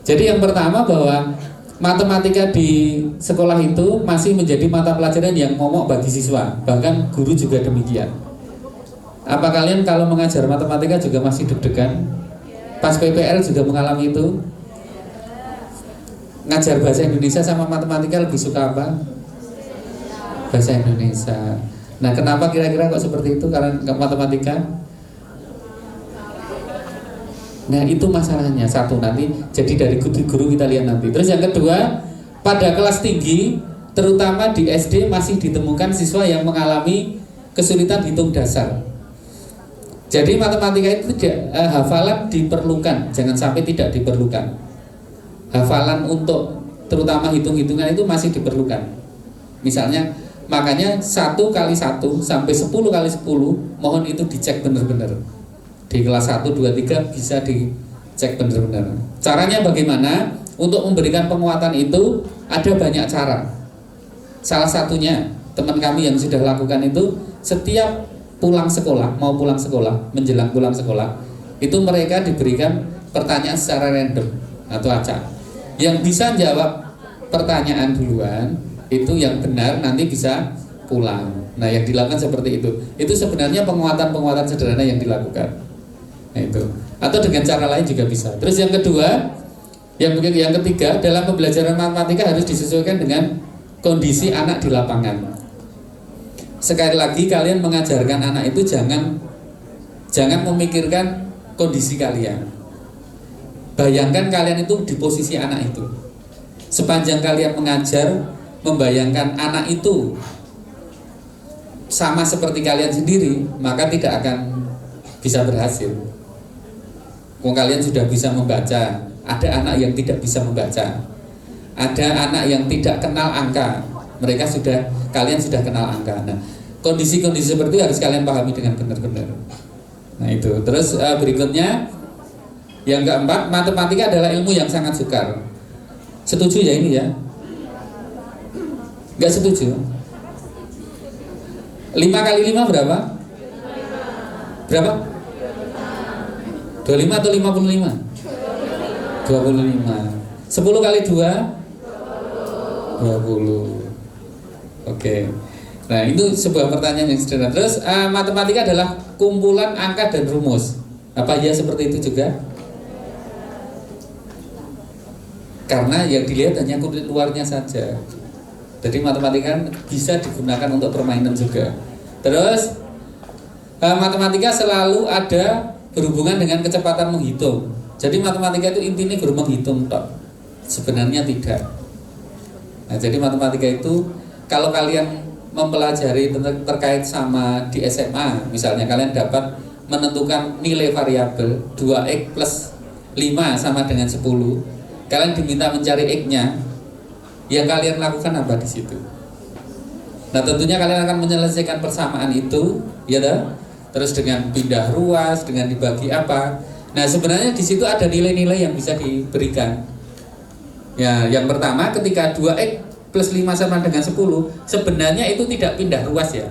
Jadi yang pertama bahwa matematika di sekolah itu masih menjadi mata pelajaran yang momok bagi siswa. Bahkan guru juga demikian. Apa kalian kalau mengajar matematika juga masih deg-degan? Pas PPL juga mengalami itu? Ngajar bahasa Indonesia sama matematika lebih suka apa? Bahasa Indonesia. Nah, kenapa kira-kira kok seperti itu? Karena matematika? Nah, itu masalahnya. Satu, nanti jadi dari guru kita lihat nanti. Terus yang kedua, pada kelas tinggi terutama di SD masih ditemukan siswa yang mengalami kesulitan hitung dasar. Jadi matematika itu hafalan diperlukan, jangan sampai tidak diperlukan. Hafalan untuk terutama hitung-hitungan itu masih diperlukan. Misalnya, makanya 1 kali 1 sampai 10 kali 10 mohon itu dicek benar-benar. Di kelas 1, 2, 3 bisa dicek benar-benar. Caranya bagaimana? Untuk memberikan penguatan itu ada banyak cara. Salah satunya teman kami yang sudah lakukan itu setiap pulang sekolah, menjelang pulang sekolah, itu mereka diberikan pertanyaan secara random atau acak. Yang bisa jawab pertanyaan duluan itu yang benar nanti bisa pulang. Nah, yang dilakukan seperti itu. Itu sebenarnya penguatan-penguatan sederhana yang dilakukan. Nah, itu. Atau dengan cara lain juga bisa. Terus yang kedua, yang ketiga, dalam pembelajaran matematika harus disesuaikan dengan kondisi anak di lapangan. Sekali lagi, kalian mengajarkan anak itu jangan memikirkan kondisi kalian. Bayangkan kalian itu di posisi anak itu. Sepanjang kalian mengajar, membayangkan anak itu sama seperti kalian sendiri, maka tidak akan bisa berhasil. Kalau kalian sudah bisa membaca, ada anak yang tidak bisa membaca, ada anak yang tidak kenal angka, kalian sudah kenal angka. Nah, kondisi-kondisi seperti itu harus kalian pahami dengan benar-benar. Nah, itu. Terus berikutnya, yang keempat, matematika adalah ilmu yang sangat sukar. Setuju ya ini ya? Enggak setuju? 5 kali 5 berapa? Berapa? 25 atau 55? 25. 10 kali 2? 20. Oke. Nah, itu sebuah pertanyaan yang sederhana. Terus matematika adalah kumpulan angka dan rumus. Apa ya seperti itu juga? Karena yang dilihat hanya kulit luarnya saja. Jadi matematika bisa digunakan untuk permainan juga. Terus matematika selalu ada berhubungan dengan kecepatan menghitung. Jadi matematika itu intinya guru menghitung tok. Sebenarnya tidak. Nah, jadi matematika itu kalau kalian mempelajari terkait sama di SMA, misalnya kalian dapat menentukan nilai variabel 2x plus 5 sama dengan 10. Kalian diminta mencari x-nya, yang kalian lakukan apa di situ? Nah, tentunya kalian akan menyelesaikan persamaan itu, ya dah. Terus dengan pindah ruas, dengan dibagi apa. Nah, sebenarnya di situ ada nilai-nilai yang bisa diberikan. Ya, yang pertama ketika 2x plus 5 sama dengan 10, sebenarnya itu tidak pindah ruas ya.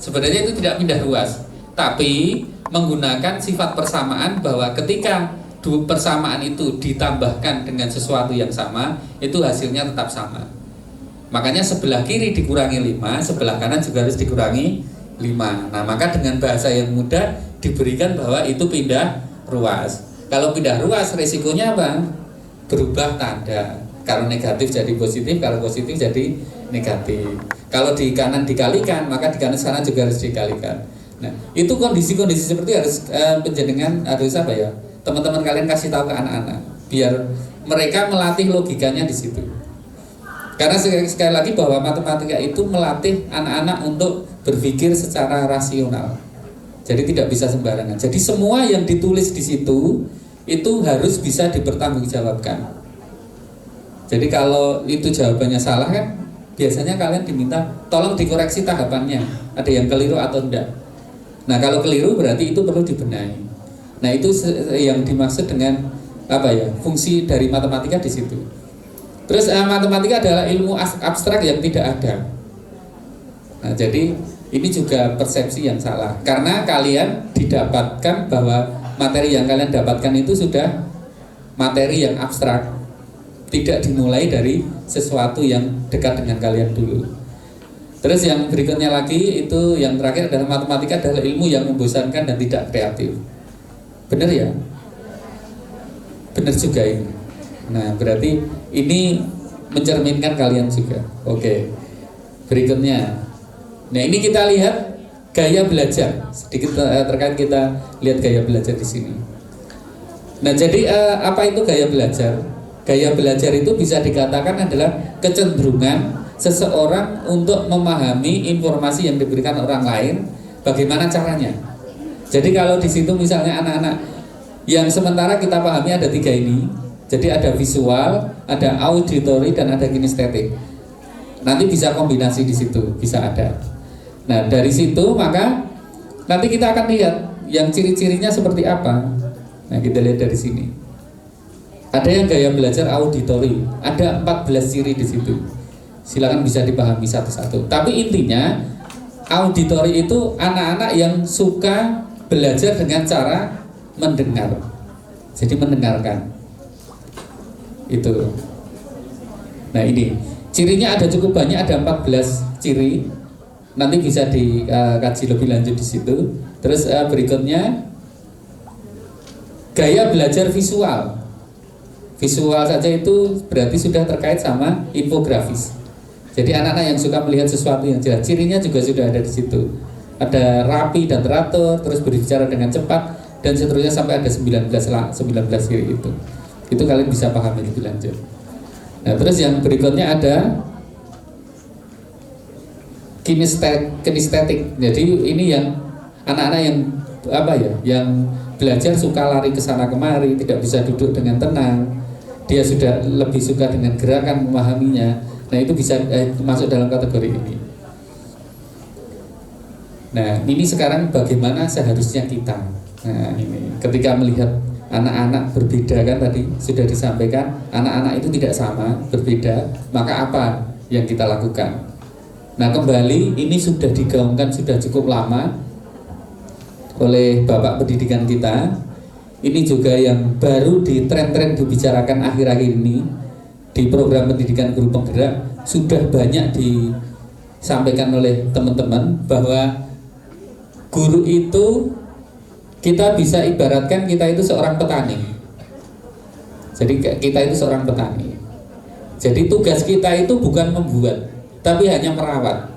Sebenarnya itu tidak pindah ruas, tapi menggunakan sifat persamaan bahwa ketika persamaan itu ditambahkan dengan sesuatu yang sama, itu hasilnya tetap sama. Makanya sebelah kiri dikurangi 5, sebelah kanan juga harus dikurangi 5. Nah, maka dengan bahasa yang mudah diberikan bahwa itu pindah ruas. Kalau pindah ruas resikonya apa? Berubah tanda. Kalau negatif jadi positif, kalau positif jadi negatif. Kalau di kanan dikalikan, maka di kanan sana juga harus dikalikan. Nah, itu kondisi-kondisi seperti harus penjenengan harus apa ya? Teman-teman kalian kasih tahu ke anak-anak biar mereka melatih logikanya di situ. Karena sekali lagi bahwa matematika itu melatih anak-anak untuk berpikir secara rasional. Jadi tidak bisa sembarangan. Jadi semua yang ditulis di situ itu harus bisa dipertanggungjawabkan. Jadi kalau itu jawabannya salah kan, biasanya kalian diminta tolong dikoreksi tahapannya, ada yang keliru atau enggak. Nah, kalau keliru berarti itu perlu dibenahi. Nah, itu yang dimaksud dengan apa ya? Fungsi dari matematika di situ. Terus matematika adalah ilmu abstrak yang tidak ada. Nah, jadi ini juga persepsi yang salah. Karena kalian didapatkan bahwa materi yang kalian dapatkan itu sudah materi yang abstrak. Tidak dimulai dari sesuatu yang dekat dengan kalian dulu. Terus yang berikutnya lagi itu yang terakhir adalah matematika adalah ilmu yang membosankan dan tidak kreatif. Benar ya? Benar juga ini. Nah, berarti ini mencerminkan kalian juga. Oke. Berikutnya. Nah, ini kita lihat gaya belajar. Sedikit terkait kita lihat gaya belajar di sini. Nah, jadi apa itu gaya belajar? Gaya belajar itu bisa dikatakan adalah kecenderungan seseorang untuk memahami informasi yang diberikan orang lain, bagaimana caranya. Jadi kalau di situ misalnya anak-anak yang sementara kita pahami ada 3 ini. Jadi ada visual, ada auditory, dan ada kinestetik. Nanti bisa kombinasi di situ, bisa ada. Nah, dari situ maka nanti kita akan lihat yang ciri-cirinya seperti apa. Nah, kita lihat dari sini. Ada yang gaya belajar auditory, ada 14 ciri di situ. Silakan bisa dipahami satu-satu. Tapi intinya auditory itu anak-anak yang suka belajar dengan cara mendengar. Jadi mendengarkan. Itu. Nah, ini cirinya ada cukup banyak, ada 14 ciri. Nanti bisa dikaji lebih lanjut di situ. Terus berikutnya gaya belajar visual. Visual saja itu berarti sudah terkait sama infografis. Jadi anak-anak yang suka melihat sesuatu yang jelas, cirinya juga sudah ada di situ. Ada rapi dan teratur, terus berbicara dengan cepat, dan seterusnya sampai ada 19 ciri itu. Itu kalian bisa pahami lebih lanjut. Nah, terus yang berikutnya ada kinestetik. Jadi ini yang anak-anak yang apa ya, yang belajar suka lari ke sana kemari, tidak bisa duduk dengan tenang. Dia sudah lebih suka dengan gerakan memahaminya. Nah, itu bisa masuk dalam kategori ini. Nah, ini sekarang bagaimana seharusnya kita. Nah, ini ketika melihat anak-anak berbeda, kan tadi sudah disampaikan, anak-anak itu tidak sama, berbeda, maka apa yang kita lakukan? Nah, kembali ini sudah digaungkan sudah cukup lama oleh Bapak Pendidikan kita. Ini juga yang baru di tren-tren dibicarakan akhir-akhir ini di program pendidikan guru penggerak. Sudah banyak disampaikan oleh teman-teman bahwa guru itu kita bisa ibaratkan kita itu seorang petani. Jadi kita itu seorang petani. Jadi tugas kita itu bukan membuat, tapi hanya merawat,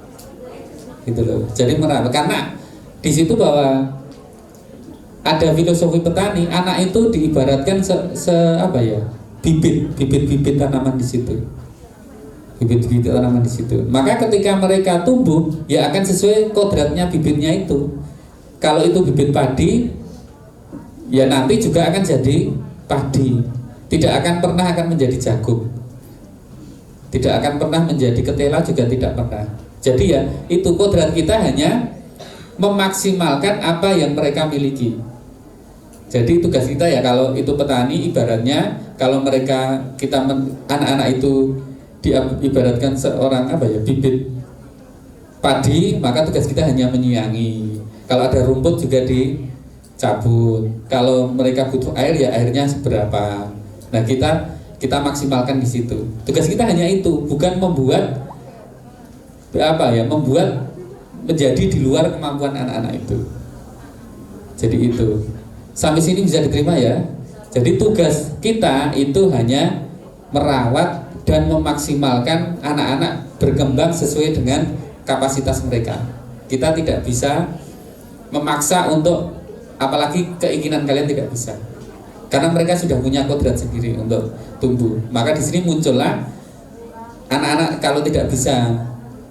gitu loh. Jadi merawat, karena di situ bahwa ada filosofi petani, anak itu diibaratkan bibit tanaman di situ, bibit tanaman di situ. Maka ketika mereka tumbuh, ya akan sesuai kodratnya bibitnya itu. Kalau itu bibit padi, ya nanti juga akan jadi padi, tidak akan pernah akan menjadi jagung. Tidak akan pernah menjadi ketela, juga tidak pernah. Jadi ya itu kodrat kita hanya memaksimalkan apa yang mereka miliki. Jadi tugas kita ya kalau itu petani, ibaratnya kalau mereka anak-anak itu diibaratkan seorang bibit padi, maka tugas kita hanya menyiangi. Kalau ada rumput juga dicabut. Kalau mereka butuh air, ya airnya seberapa. Nah kita maksimalkan di situ. Tugas kita hanya itu, bukan membuat menjadi di luar kemampuan anak-anak itu. Jadi itu. Sampai sini bisa diterima ya. Jadi tugas kita itu hanya merawat dan memaksimalkan anak-anak berkembang sesuai dengan kapasitas mereka. Kita tidak bisa memaksa untuk, apalagi keinginan kalian tidak bisa. Karena mereka sudah punya kodrat sendiri untuk tumbuh. Maka di sini muncullah anak-anak kalau tidak bisa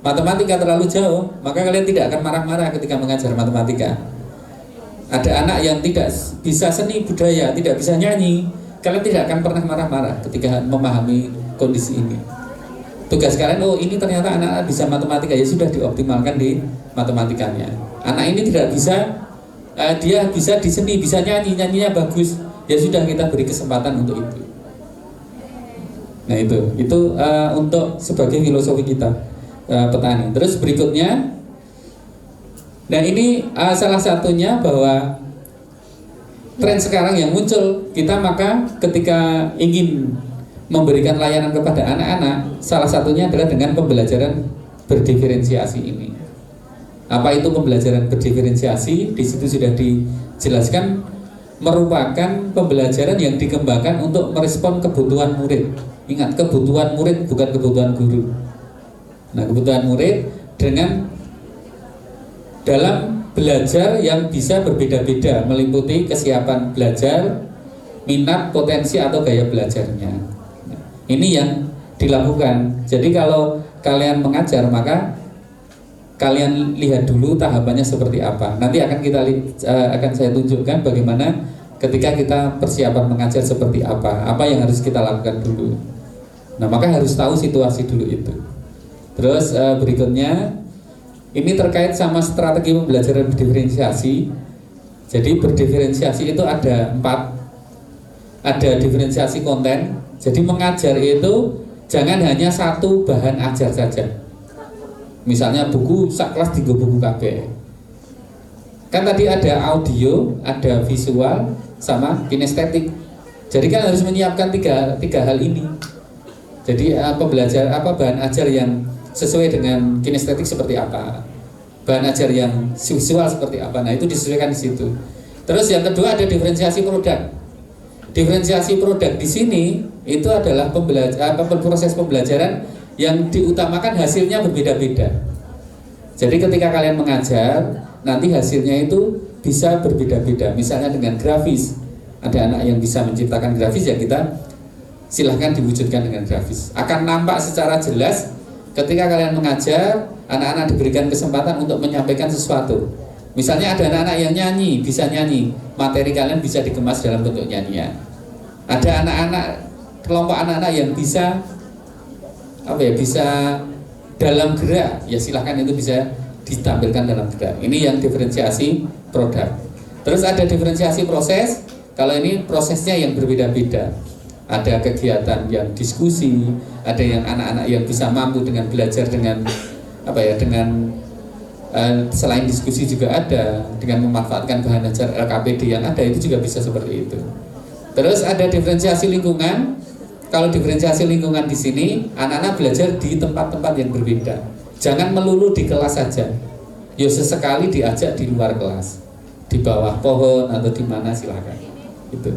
matematika terlalu jauh, maka kalian tidak akan marah-marah ketika mengajar matematika. Ada anak yang tidak bisa seni budaya, tidak bisa nyanyi, kalian tidak akan pernah marah-marah ketika memahami kondisi ini. Tugas kalian, ini ternyata anak-anak bisa matematika, ya sudah dioptimalkan di matematikanya. Anak ini tidak bisa, dia bisa di seni, bisa nyanyi, nyanyinya bagus, ya sudah kita beri kesempatan untuk itu. Nah itu untuk sebagai filosofi kita petani. Terus berikutnya, nah ini salah satunya bahwa tren sekarang yang muncul, kita maka ketika ingin memberikan layanan kepada anak-anak, salah satunya adalah dengan pembelajaran berdiferensiasi ini. Apa itu pembelajaran berdiferensiasi? Di situ sudah dijelaskan, merupakan pembelajaran yang dikembangkan untuk merespon kebutuhan murid. Ingat, kebutuhan murid bukan kebutuhan guru. Nah, kebutuhan murid dengan dalam belajar yang bisa berbeda-beda, meliputi kesiapan belajar, minat, potensi atau gaya belajarnya. Ini yang dilakukan. Jadi kalau kalian mengajar, maka kalian lihat dulu tahapannya seperti apa. Nanti akan saya tunjukkan bagaimana ketika kita persiapan mengajar seperti apa yang harus kita lakukan dulu. Nah, maka harus tahu situasi dulu itu. Terus berikutnya, ini terkait sama strategi pembelajaran berdiferensiasi. Jadi berdiferensiasi itu ada 4. Ada diferensiasi konten. Jadi mengajar itu jangan hanya satu bahan ajar saja. Misalnya buku sak kelas 3 buku KB. Kan tadi ada audio, ada visual, sama kinestetik. Jadi kan harus menyiapkan tiga hal ini. Jadi bahan ajar yang sesuai dengan kinestetik seperti apa, bahan ajar yang visual seperti apa. Nah, itu disesuaikan di situ. Terus yang kedua ada diferensiasi produk. Diferensiasi produk di sini itu adalah proses pembelajaran yang diutamakan hasilnya berbeda-beda. Jadi ketika kalian mengajar, nanti hasilnya itu bisa berbeda-beda. Misalnya dengan grafis, ada anak yang bisa menciptakan grafis, ya kita silahkan diwujudkan dengan grafis. Akan nampak secara jelas ketika kalian mengajar, anak-anak diberikan kesempatan untuk menyampaikan sesuatu. Misalnya ada anak-anak yang nyanyi, bisa nyanyi, materi kalian bisa dikemas dalam bentuk nyanyian. Ada kelompok anak-anak yang bisa bisa dalam gerak, ya silahkan itu bisa ditampilkan dalam gerak. Ini yang diferensiasi produk. Terus ada diferensiasi proses. Kalau ini prosesnya yang berbeda-beda. Ada kegiatan yang diskusi, ada yang anak-anak yang bisa mampu dengan belajar dengan selain diskusi juga ada, dengan memanfaatkan bahan ajar LKPD yang ada, itu juga bisa seperti itu. Terus ada diferensiasi lingkungan. Kalau diferensiasi lingkungan di sini, anak-anak belajar di tempat-tempat yang berbeda. Jangan melulu di kelas saja. Ya sesekali diajak di luar kelas, di bawah pohon atau di mana, silakan. Itu.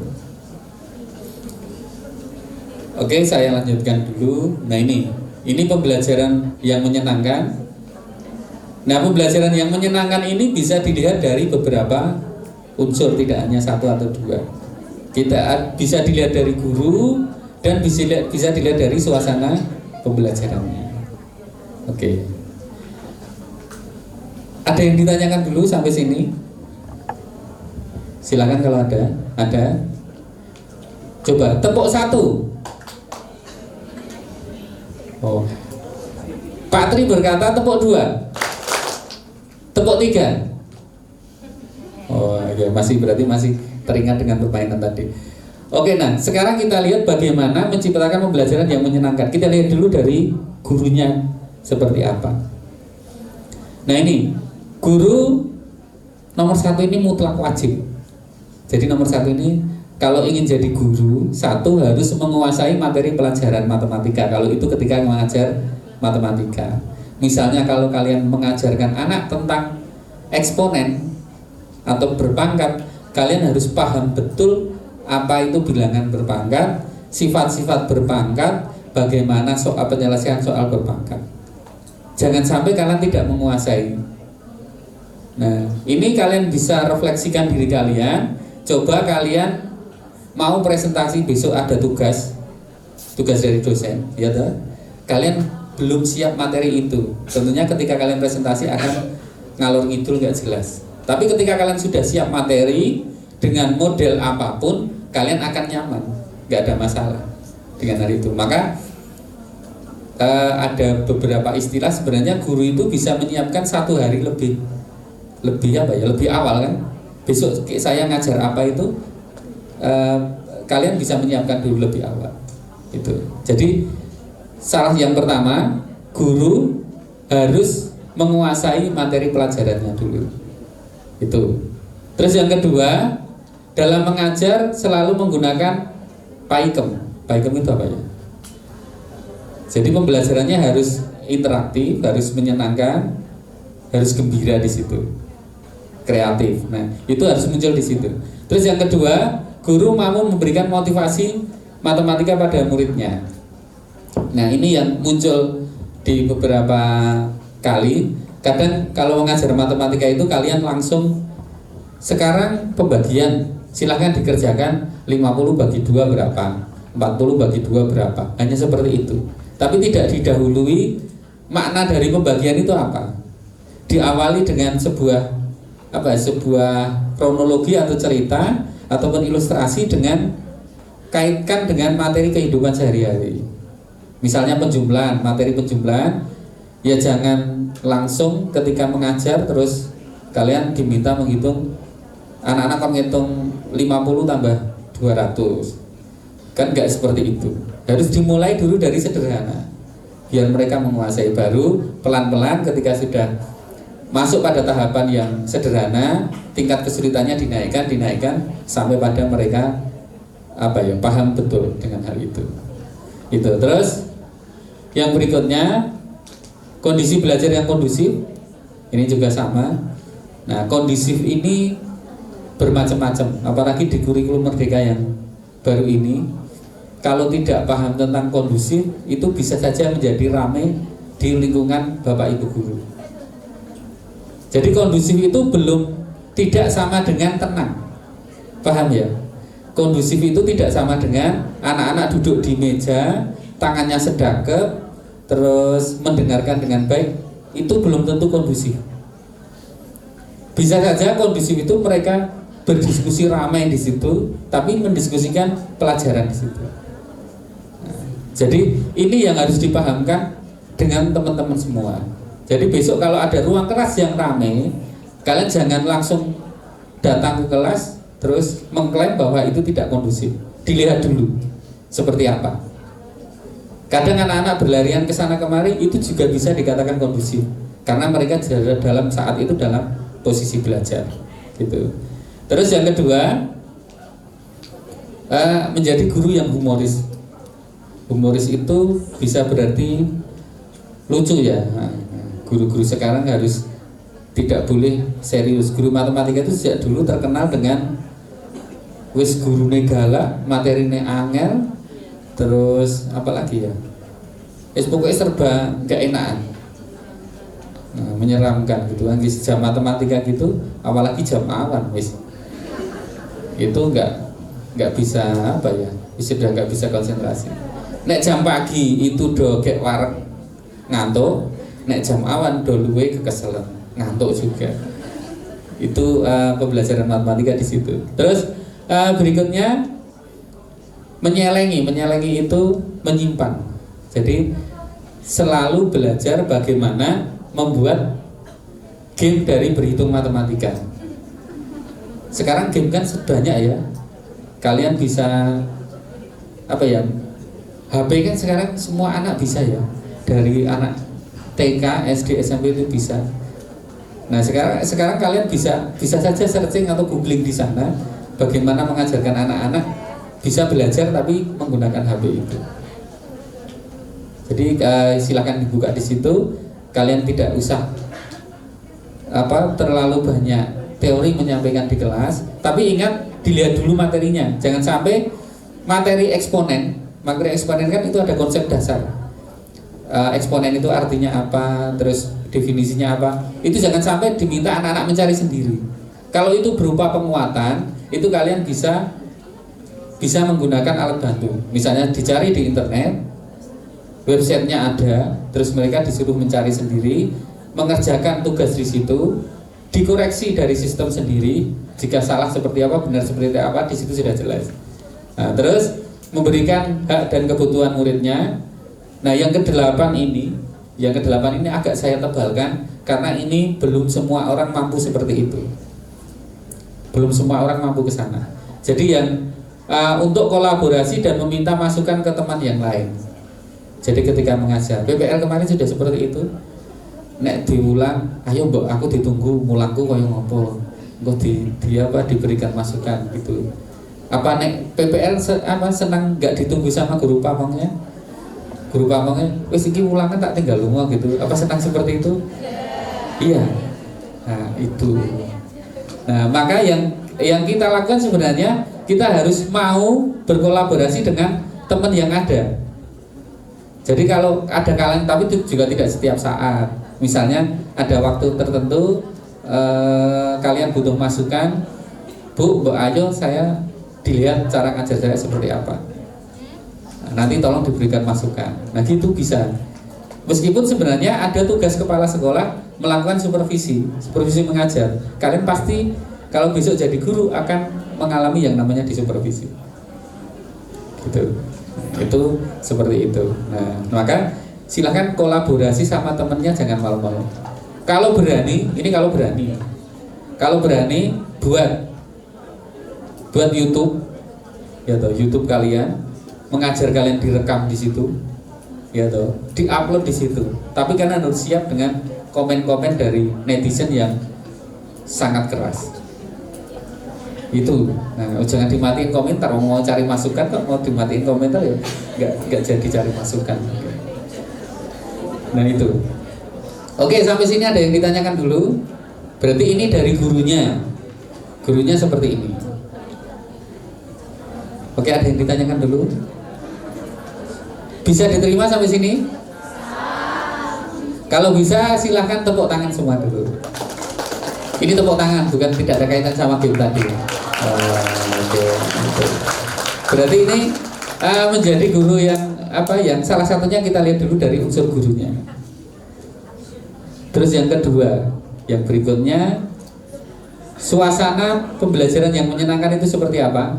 Oke, saya lanjutkan dulu. Nah ini pembelajaran yang menyenangkan. Nah, pembelajaran yang menyenangkan ini bisa dilihat dari beberapa unsur, tidak hanya satu atau dua. Kita bisa dilihat dari guru dan bisa dilihat dari suasana pembelajarannya. Oke. Ada yang ditanyakan dulu sampai sini? Silakan kalau ada. Ada? Coba tepuk 1. Oh. Pak Tri berkata tepuk 2. Tepuk 3. Oh, ya, berarti masih teringat dengan permainan tadi. Oke, nah sekarang kita lihat bagaimana menciptakan pembelajaran yang menyenangkan. Kita lihat dulu dari gurunya seperti apa. Nah ini guru nomor 1 ini mutlak wajib. Jadi nomor 1 ini kalau ingin jadi guru, 1 harus menguasai materi pelajaran matematika. Kalau itu ketika mengajar matematika. Misalnya kalau kalian mengajarkan anak tentang eksponen atau berpangkat, kalian harus paham betul apa itu bilangan berpangkat, sifat-sifat berpangkat, bagaimana soal penyelesaian soal berpangkat. Jangan sampai kalian tidak menguasai. Nah, ini kalian bisa refleksikan diri kalian. Coba kalian mau presentasi besok, ada tugas dari dosen, ya toh? Kalian belum siap materi itu. Tentunya ketika kalian presentasi akan ngalor ngidul nggak jelas. Tapi ketika kalian sudah siap materi dengan model apapun, kalian akan nyaman, nggak ada masalah dengan hal itu. Maka ada beberapa istilah, sebenarnya guru itu bisa menyiapkan 1 hari lebih awal kan. Besok saya ngajar apa itu, kalian bisa menyiapkan dulu lebih awal. Itu. Jadi salah yang pertama, guru harus menguasai materi pelajarannya dulu. Itu. Terus yang kedua, dalam mengajar selalu menggunakan paikem. Paikem itu apa ya? Jadi pembelajarannya harus interaktif, harus menyenangkan, harus gembira di situ, kreatif. Nah, itu harus muncul di situ. Terus yang kedua, guru mampu memberikan motivasi matematika pada muridnya. Nah, ini yang muncul di beberapa kali. Kadang kalau mengajar matematika itu kalian langsung sekarang pembagian, silahkan dikerjakan 50 bagi 2 berapa, 40 bagi 2 berapa, hanya seperti itu. Tapi tidak didahului makna dari pembagian itu apa. Diawali dengan sebuah kronologi atau cerita ataupun ilustrasi dengan kaitkan dengan materi kehidupan sehari-hari. Misalnya penjumlahan, materi penjumlahan, ya jangan langsung ketika mengajar terus kalian diminta menghitung, anak-anak menghitung 50 tambah 200. Kan enggak seperti itu. Harus dimulai dulu dari sederhana, biar mereka menguasai, baru pelan-pelan ketika sudah masuk pada tahapan yang sederhana, tingkat kesulitannya dinaikkan sampai pada mereka paham betul dengan hal itu. Itu. Terus yang berikutnya, kondisi belajar yang kondusif. Ini juga sama. Nah, kondusif ini bermacam-macam, apalagi di kurikulum Merdeka yang baru ini. Kalau tidak paham tentang kondusif, itu bisa saja menjadi ramai di lingkungan Bapak Ibu guru. Jadi kondusif itu tidak sama dengan tenang. Paham ya? Kondusif itu tidak sama dengan anak-anak duduk di meja, tangannya sedekap, terus mendengarkan dengan baik. Itu belum tentu kondusif. Bisa saja kondusif itu mereka berdiskusi ramai di situ, tapi mendiskusikan pelajaran di situ. Nah, jadi ini yang harus dipahamkan dengan teman-teman semua. Jadi besok kalau ada ruang kelas yang ramai, kalian jangan langsung datang ke kelas terus mengklaim bahwa itu tidak kondusif. Dilihat dulu seperti apa. Kadang anak-anak berlarian ke sana kemari, itu juga bisa dikatakan kondusif karena mereka dalam saat itu dalam posisi belajar gitu. Terus yang kedua, menjadi guru yang humoris. Humoris itu bisa berarti lucu ya. Guru-guru sekarang harus tidak boleh serius. Guru matematika itu sejak dulu terkenal dengan wis gurune galak, materine angel, terus apa lagi ya, pokoknya serba nggak enakan. Nah, menyeramkan gitu kan, jam matematika gitu, apalagi jam awan wis itu nggak bisa apa ya, sudah nggak bisa konsentrasi. Nek jam pagi itu do kayak warek ngantuk, nek jam awan do luwe kekeselan ngantuk juga. Itu pembelajaran matematika di situ. Terus berikutnya menyelengi itu menyimpan. Jadi selalu belajar bagaimana membuat game dari berhitung matematika. Sekarang game kan banyak ya. Kalian bisa apa ya? HP kan sekarang semua anak bisa ya. Dari anak TK, SD, SMP itu bisa. Nah, sekarang kalian bisa saja searching atau googling di sana bagaimana mengajarkan anak-anak bisa belajar tapi menggunakan HP itu. Jadi silakan dibuka di situ. Kalian tidak usah terlalu banyak teori menyampaikan di kelas, tapi ingat dilihat dulu materinya. Jangan sampai materi eksponen kan itu ada konsep dasar. Eksponen itu artinya apa, terus definisinya apa. Itu jangan sampai diminta anak-anak mencari sendiri. Kalau itu berupa penguatan, itu kalian bisa menggunakan alat bantu. Misalnya dicari di internet, websitenya ada, terus mereka disuruh mencari sendiri, mengerjakan tugas di situ, dikoreksi dari sistem sendiri. Jika salah seperti apa, benar seperti apa, di situ sudah jelas. Nah, terus memberikan hak dan kebutuhan muridnya. Nah, yang ke-8 ini agak saya tebalkan karena ini belum semua orang mampu seperti itu. Belum semua orang mampu ke sana. Jadi yang untuk kolaborasi dan meminta masukan ke teman yang lain. Jadi ketika mengajar, PPL kemarin sudah seperti itu. Nek diulang, ayo mbok aku ditunggu mulangku koyo ngopo. Engko diberikan masukan gitu. Apa nek PPL senang nggak ditunggu sama guru pamongnya? Guru pamongnya, wis iki mulangan tak tinggal lunga gitu. Apa senang seperti itu? Iya. Nah, itu. Nah, maka yang kita lakukan sebenarnya kita harus mau berkolaborasi dengan teman yang ada. Jadi kalau ada kalian, tapi itu juga tidak setiap saat. Misalnya ada waktu tertentu kalian butuh masukan, Bu, Mbak Ayo, saya dilihat cara ngajar saya seperti apa. Nah, nanti tolong diberikan masukan. Nah, gitu bisa. Meskipun sebenarnya ada tugas kepala sekolah melakukan supervisi mengajar. Kalian pasti kalau besok jadi guru akan mengalami yang namanya disupervisi. Gitu. Itu seperti itu. Nah, maka silahkan kolaborasi sama temennya, jangan malu-malu. Kalau berani buat YouTube, ya toh, YouTube kalian, mengajar kalian direkam di situ, ya toh, diupload di situ. Tapi kalian harus siap dengan komen-komen dari netizen yang sangat keras. Itu, nah, jangan dimatiin komentar. Mau cari masukan kok mau dimatiin komentar ya, nggak jadi cari masukan. Nah itu. Oke, sampai sini ada yang ditanyakan dulu. Berarti ini dari gurunya seperti ini. Oke, ada yang ditanyakan dulu. Bisa diterima sampai sini? Kalau bisa silahkan tepuk tangan semua dulu. Ini tepuk tangan, bukan tidak ada kaitan sama game tadi. Berarti ini menjadi guru yang salah satunya kita lihat dulu dari unsur gurunya. Terus yang kedua, yang berikutnya, suasana pembelajaran yang menyenangkan itu seperti apa?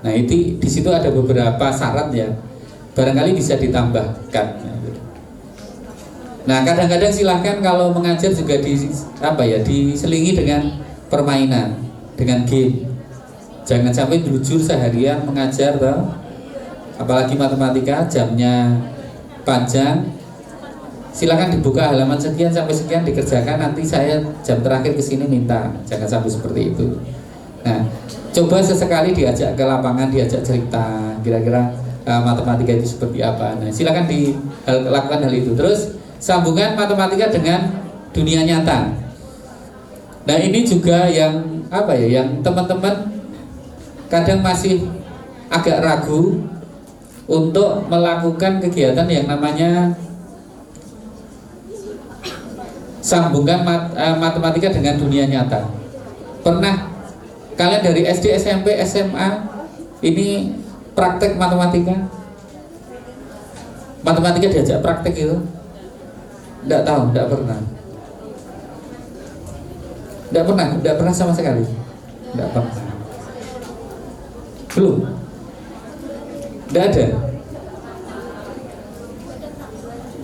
Nah, itu di situ ada beberapa syarat ya. Barangkali bisa ditambahkan. Nah, kadang-kadang silahkan kalau mengajar juga diselingi dengan permainan, dengan game. Jangan sampai jujur seharian mengajar toh. Apalagi matematika jamnya panjang. Silakan dibuka halaman sekian sampai sekian dikerjakan, nanti saya jam terakhir kesini minta. Jangan sampai seperti itu. Nah, coba sesekali diajak ke lapangan, diajak cerita kira-kira matematika itu seperti apa. Nah, silakan dilakukan hal itu. Terus sambungan matematika dengan dunia nyata. Nah, ini juga yang yang teman-teman kadang masih agak ragu untuk melakukan kegiatan yang namanya sambungkan matematika dengan dunia nyata. Pernah kalian dari SD, SMP, SMA ini praktek matematika? Matematika diajak praktek itu? Tidak tahu, tidak pernah. Tidak pernah sama sekali. Tidak pernah. Belum. Tidak ada.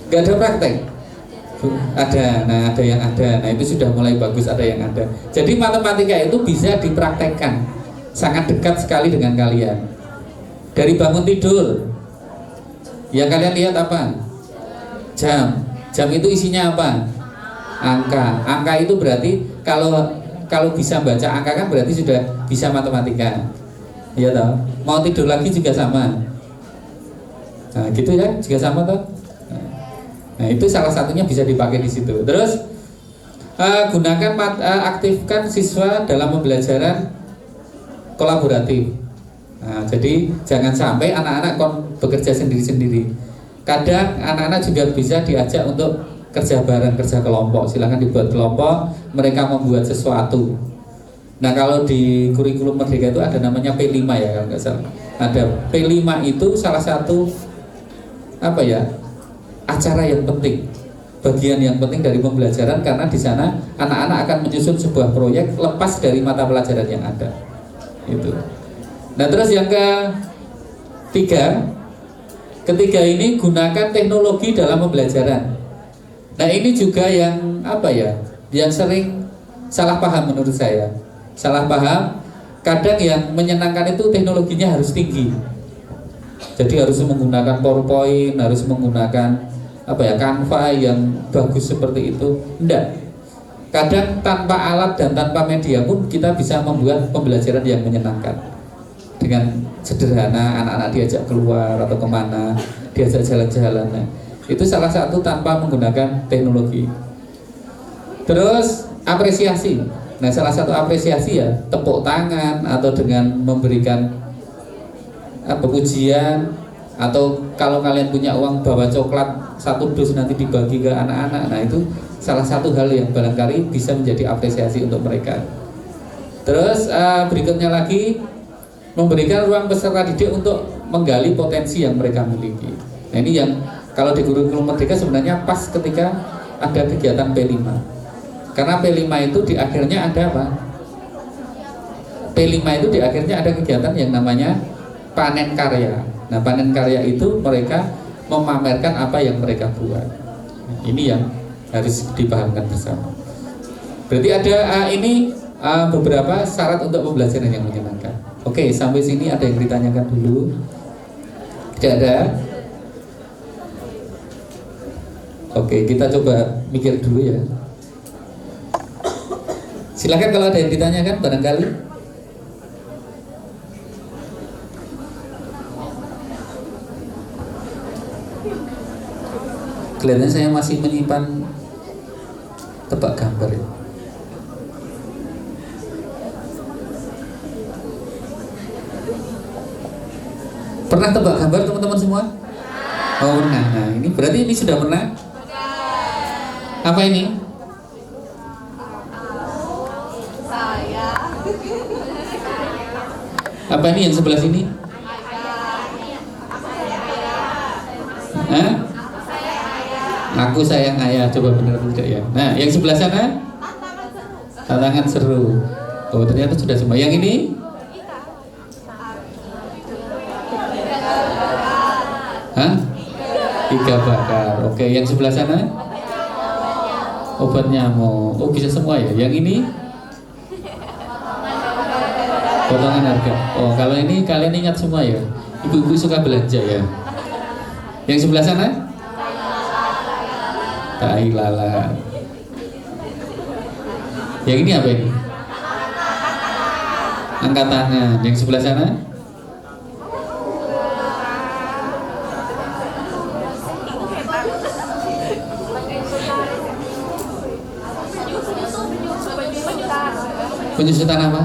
Tidak ada praktek. Ada, ada yang ada. Nah itu sudah mulai bagus, ada yang ada. Jadi matematika itu bisa dipraktekkan, sangat dekat sekali dengan kalian. Dari bangun tidur, yang kalian lihat apa? Jam. Jam itu isinya apa? Angka. Angka itu berarti kalau bisa baca angka kan berarti sudah bisa matematika. Iya toh? Mau tidur lagi juga sama. Nah gitu ya, juga sama toh. Nah itu salah satunya bisa dipakai di situ. Terus gunakan aktifkan siswa dalam pembelajaran kolaboratif. Nah, jadi jangan sampai anak-anak bekerja sendiri-sendiri. Kadang anak-anak juga bisa diajak untuk kerja bareng, kerja kelompok. Silakan dibuat kelompok, mereka membuat sesuatu. Nah kalau di kurikulum Merdeka itu ada namanya P5 ya kalau nggak salah. Ada P5 itu salah satu apa ya? Acara yang penting, bagian yang penting dari pembelajaran, karena di sana anak-anak akan menyusun sebuah proyek lepas dari mata pelajaran yang ada. Itu. Nah terus yang ketiga ini gunakan teknologi dalam pembelajaran. Nah ini juga yang apa ya? Yang sering salah paham menurut saya. Salah paham. Kadang yang menyenangkan itu teknologinya harus tinggi. Jadi harus menggunakan PowerPoint, harus menggunakan apa ya, Canva yang bagus seperti itu. Enggak. Kadang tanpa alat dan tanpa media pun kita bisa membuat pembelajaran yang menyenangkan. Dengan sederhana, anak-anak diajak keluar atau kemana, diajak jalan-jalan. Nah, itu salah satu tanpa menggunakan teknologi. Terus apresiasi. Nah salah satu apresiasi ya tepuk tangan atau dengan memberikan pujian, atau kalau kalian punya uang bawa coklat 1 dus nanti dibagi ke anak-anak. Nah itu salah satu hal yang barangkali bisa menjadi apresiasi untuk mereka. Terus berikutnya lagi, memberikan ruang peserta didik untuk menggali potensi yang mereka miliki. Nah ini yang kalau di kurikulum Merdeka sebenarnya pas ketika ada kegiatan P5. Karena P5 itu di akhirnya ada apa? P5 itu di akhirnya ada kegiatan yang namanya panen karya. Nah panen karya itu mereka memamerkan apa yang mereka buat. Ini yang harus dipahamkan bersama. Berarti ada beberapa syarat untuk pembelajaran yang menyenangkan. Oke, sampai sini ada yang ditanyakan dulu? Tidak ada? Oke, kita coba mikir dulu ya. Silakan kalau ada yang ditanyakan barangkali. Kelihatannya saya masih menyimpan tebak gambar ya. Pernah tebak gambar teman-teman semua? Oh pernah. Nah ini berarti ini sudah pernah? Apa ini? Apa ini yang sebelah sini? Hah? Aku sayang ayah. Coba benar atau tidak ya? Nah yang sebelah sana? Tantangan seru. Oh ternyata sudah semua. Yang ini? Hah? Iga bakar. Oke, yang sebelah sana? Obat nyamuk. Oh bisa semua ya? Yang ini? Potongan harga. Oh kalau ini kalian ingat semua ya? Ibu-ibu suka belanja ya? Yang sebelah sana? Tai lalat. Yang ini apa ini? Angkat tangan. Yang sebelah sana? Penyusutan apa?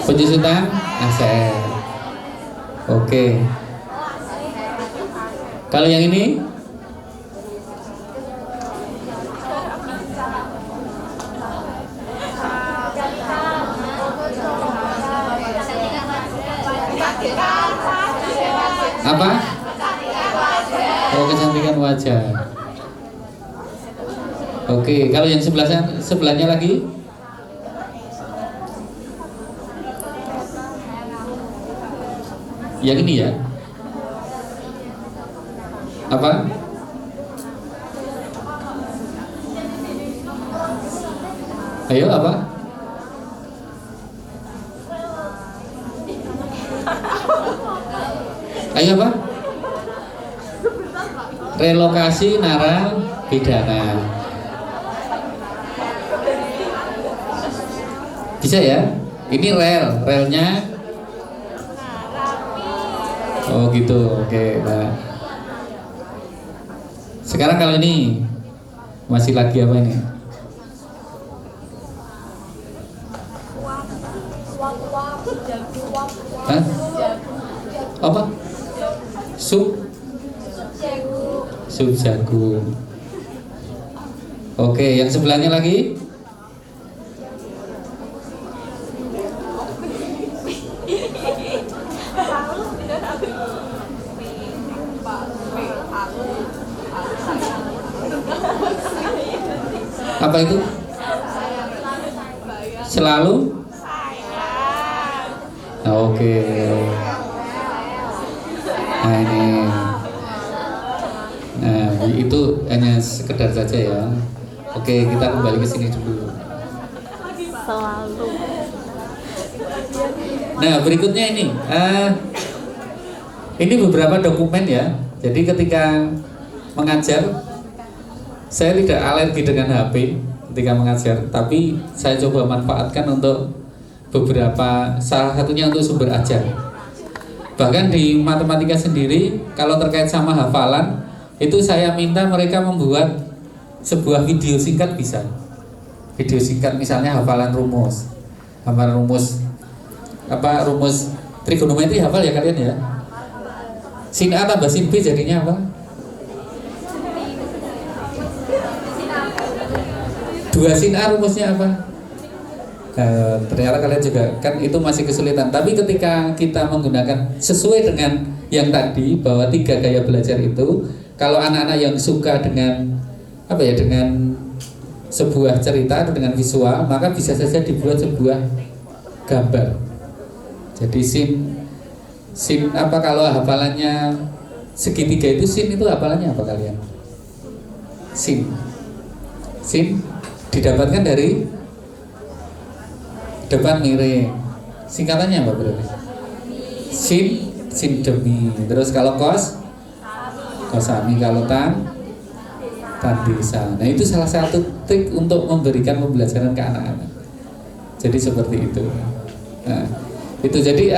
Penyusutan aset. Oke. Kalau yang ini? Apa? Oh, kecantikan wajah. Oke, kalau yang sebelahnya lagi? Yang ini ya? Apa? Ayo apa? Ayo apa? Relokasi narapidana. Bisa ya? Ini relnya. Oh gitu, oke. Nah, sekarang kalau ini masih lagi apa ini? Hah? Apa? Sup jagung. Oke, yang sebelahnya lagi? Apa itu? Selalu? Oke. Nah ini. Nah itu hanya sekedar saja ya. Oke, kita kembali ke sini dulu. Selalu. Nah berikutnya ini. Ini beberapa dokumen ya. Jadi ketika mengajar, saya tidak alergi dengan HP ketika mengajar, tapi saya coba manfaatkan untuk beberapa, salah satunya untuk sumber ajar. Bahkan di matematika sendiri, kalau terkait sama hafalan, itu saya minta mereka membuat sebuah video singkat bisa. Video singkat misalnya hafalan rumus rumus trigonometri hafal ya kalian ya? Sin A tambah sin B jadinya apa? 2 sin A rumusnya apa? Ternyata kalian juga kan itu masih kesulitan. Tapi ketika kita menggunakan sesuai dengan yang tadi bahwa 3 gaya belajar itu, kalau anak-anak yang suka dengan dengan sebuah cerita atau dengan visual, maka bisa saja dibuat sebuah gambar. Jadi sin apa kalau hafalannya segitiga itu sin itu hafalannya apa kalian? Sin didapatkan dari depan miring. Singkatannya apa berarti? Sin demi. Terus kalau kosami, kalau tan desa. Nah itu salah satu trik untuk memberikan pembelajaran ke anak-anak. Jadi seperti itu. Nah, itu jadi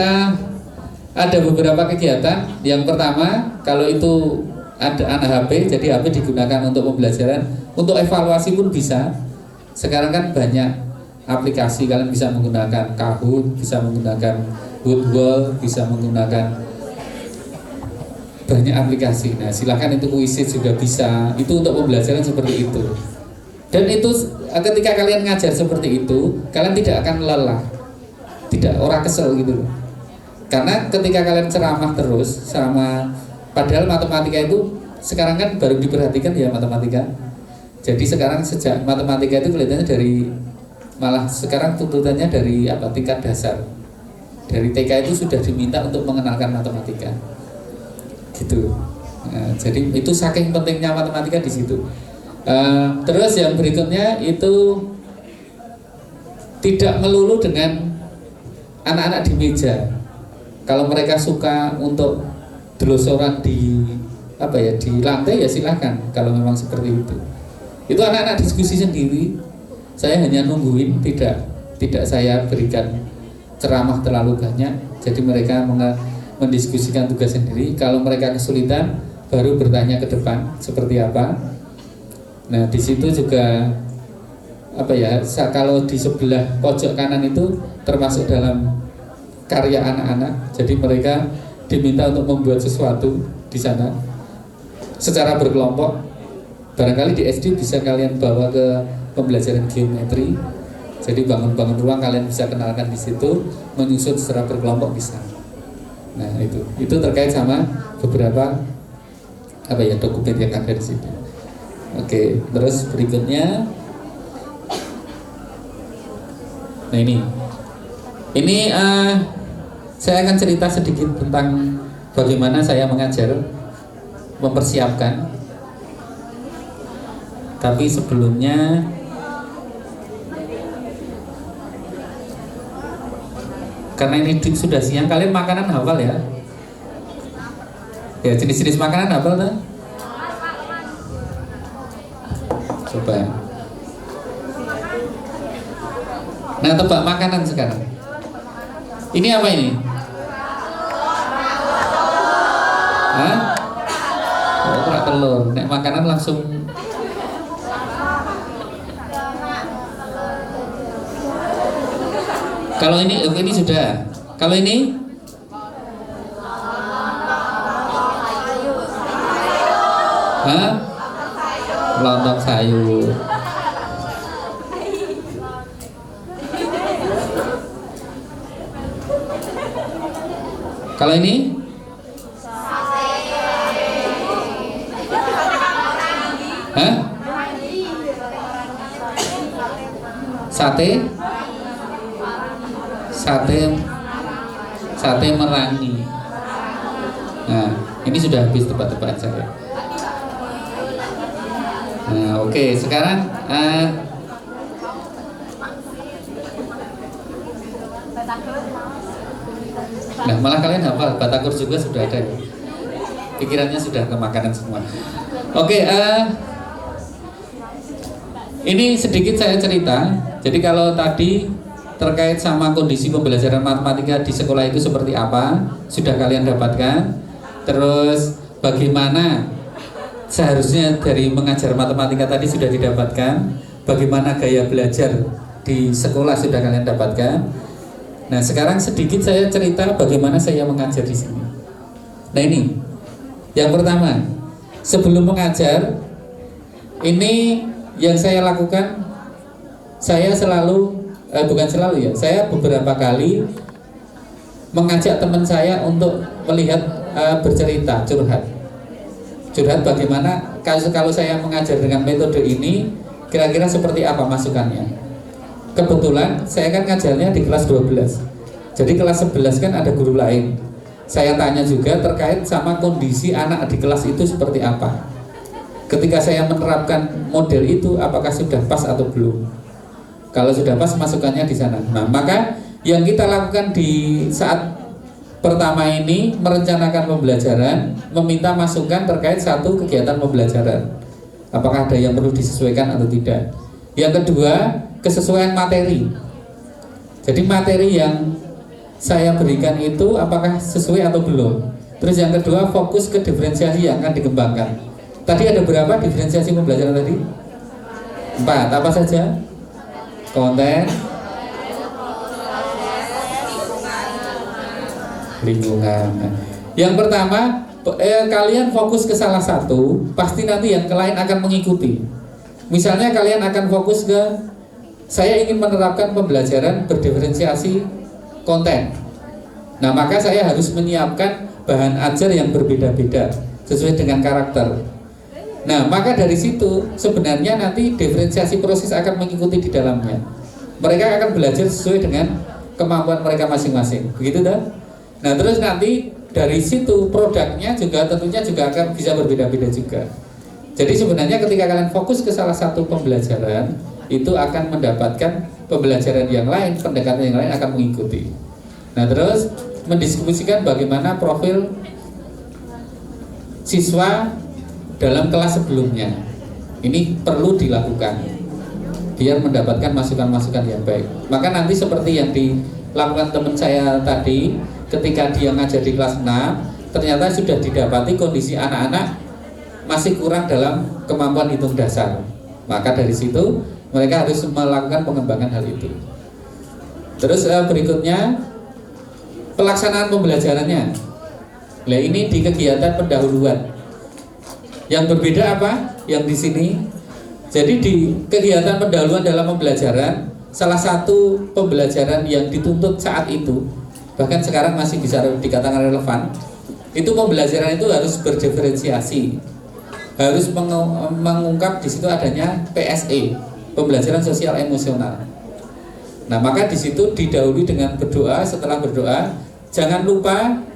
ada beberapa kegiatan. Yang pertama, kalau itu ada anak HP, jadi HP digunakan untuk pembelajaran, untuk evaluasi pun bisa. Sekarang kan banyak aplikasi, kalian bisa menggunakan Kahoot, bisa menggunakan Woodwall, bisa menggunakan banyak aplikasi. Nah, silakan itu Quizzes juga bisa. Itu untuk pembelajaran seperti itu. Dan itu ketika kalian ngajar seperti itu, kalian tidak akan lelah, tidak orang kesel gitu. Karena ketika kalian ceramah terus padahal matematika itu sekarang kan baru diperhatikan ya matematika. Jadi sekarang sejak matematika itu kelihatannya malah sekarang tuntutannya dari tingkat dasar. Dari TK itu sudah diminta untuk mengenalkan matematika. Gitu. Nah, jadi itu saking pentingnya matematika di situ. Terus yang berikutnya itu tidak melulu dengan anak-anak di meja. Kalau mereka suka untuk delosoran di lantai ya silakan. Kalau memang seperti itu anak-anak diskusi sendiri. Saya hanya nungguin, tidak saya berikan ceramah terlalu banyak. Jadi mereka mendiskusikan tugas sendiri. Kalau mereka kesulitan, baru bertanya ke depan seperti apa. Nah di situ juga kalau di sebelah pojok kanan itu termasuk dalam karya anak-anak. Jadi mereka diminta untuk membuat sesuatu di sana secara berkelompok. Barangkali di SD bisa kalian bawa ke pembelajaran geometri. Jadi bangun-bangun ruang kalian bisa kenalkan di situ, menyusun secara berkelompok bisa. Nah itu terkait sama beberapa dokumen yang ada di situ. Oke, terus berikutnya, nah ini saya akan cerita sedikit tentang bagaimana saya mengajar, mempersiapkan. Tapi sebelumnya karena ini sudah siang, kalian makanan hafal ya? Ya, jenis-jenis makanan hafal tak? Coba. Nah, tebak makanan sekarang. Ini apa ini? Hah? Oh, kerak telur. Nek makanan langsung. Kalau ini sudah. Kalau ini? Hah? Lontong sayur. Kalau ini? Hah? Sate? Sate merangi. Nah, ini sudah habis tebak-tebakan saya. Nah, oke, sekarang nah, malah kalian hafal, Batakur juga sudah ada ya. Pikirannya sudah ke makanan semua. Oke, ini sedikit saya cerita. Jadi kalau tadi terkait sama kondisi pembelajaran matematika di sekolah itu seperti apa, sudah kalian dapatkan. Terus bagaimana seharusnya dari mengajar matematika tadi sudah didapatkan. Bagaimana gaya belajar di sekolah sudah kalian dapatkan. Nah, sekarang sedikit saya cerita bagaimana saya mengajar di sini. Nah, ini yang pertama, sebelum mengajar, ini yang saya lakukan, saya selalu saya beberapa kali mengajak teman saya untuk melihat bercerita, curhat bagaimana kalau saya mengajar dengan metode ini, kira-kira seperti apa masukannya. Kebetulan saya kan ngajarnya di kelas 12. Jadi kelas 11 kan ada guru lain. Saya tanya juga terkait sama kondisi anak di kelas itu seperti apa. Ketika saya menerapkan model itu, apakah sudah pas atau belum? Kalau sudah pas, masukannya di sana. Nah, maka yang kita lakukan di saat pertama ini merencanakan pembelajaran, meminta masukan terkait satu kegiatan pembelajaran. Apakah ada yang perlu disesuaikan atau tidak? Yang kedua, kesesuaian materi. Jadi materi yang saya berikan itu apakah sesuai atau belum. Terus yang kedua, fokus ke diferensiasi yang akan dikembangkan. Tadi ada berapa diferensiasi pembelajaran tadi? 4, apa saja? Konten, lingkungan. Yang pertama, kalian fokus ke salah satu, pasti nanti yang lain akan mengikuti. Misalnya kalian akan fokus ke, saya ingin menerapkan pembelajaran berdiferensiasi konten. Nah, maka saya harus menyiapkan bahan ajar yang berbeda-beda sesuai dengan karakter. Nah, maka dari situ sebenarnya nanti diferensiasi proses akan mengikuti di dalamnya. Mereka akan belajar sesuai dengan kemampuan mereka masing-masing. Begitu dah? Nah, terus nanti dari situ produknya juga tentunya juga akan bisa berbeda-beda juga. Jadi sebenarnya ketika kalian fokus ke salah satu pembelajaran, itu akan mendapatkan pembelajaran yang lain, pendekatan yang lain akan mengikuti. Nah, terus mendiskusikan bagaimana profil siswa dalam kelas sebelumnya. Ini perlu dilakukan biar mendapatkan masukan-masukan yang baik. Maka nanti seperti yang dilakukan teman saya tadi, ketika dia ngajar di kelas 6, ternyata sudah didapati kondisi anak-anak masih kurang dalam kemampuan hitung dasar. Maka dari situ mereka harus melakukan pengembangan hal itu. Terus berikutnya, pelaksanaan pembelajarannya. Nah, ini di kegiatan pendahuluan. Yang berbeda apa? Yang di sini. Jadi di kegiatan pendahuluan dalam pembelajaran, salah satu pembelajaran yang dituntut saat itu, bahkan sekarang masih bisa dikatakan relevan, itu pembelajaran itu harus berdiferensiasi, harus mengungkap di situ adanya PSE, pembelajaran sosial emosional. Nah, maka di situ didahului dengan berdoa. Setelah berdoa, jangan lupa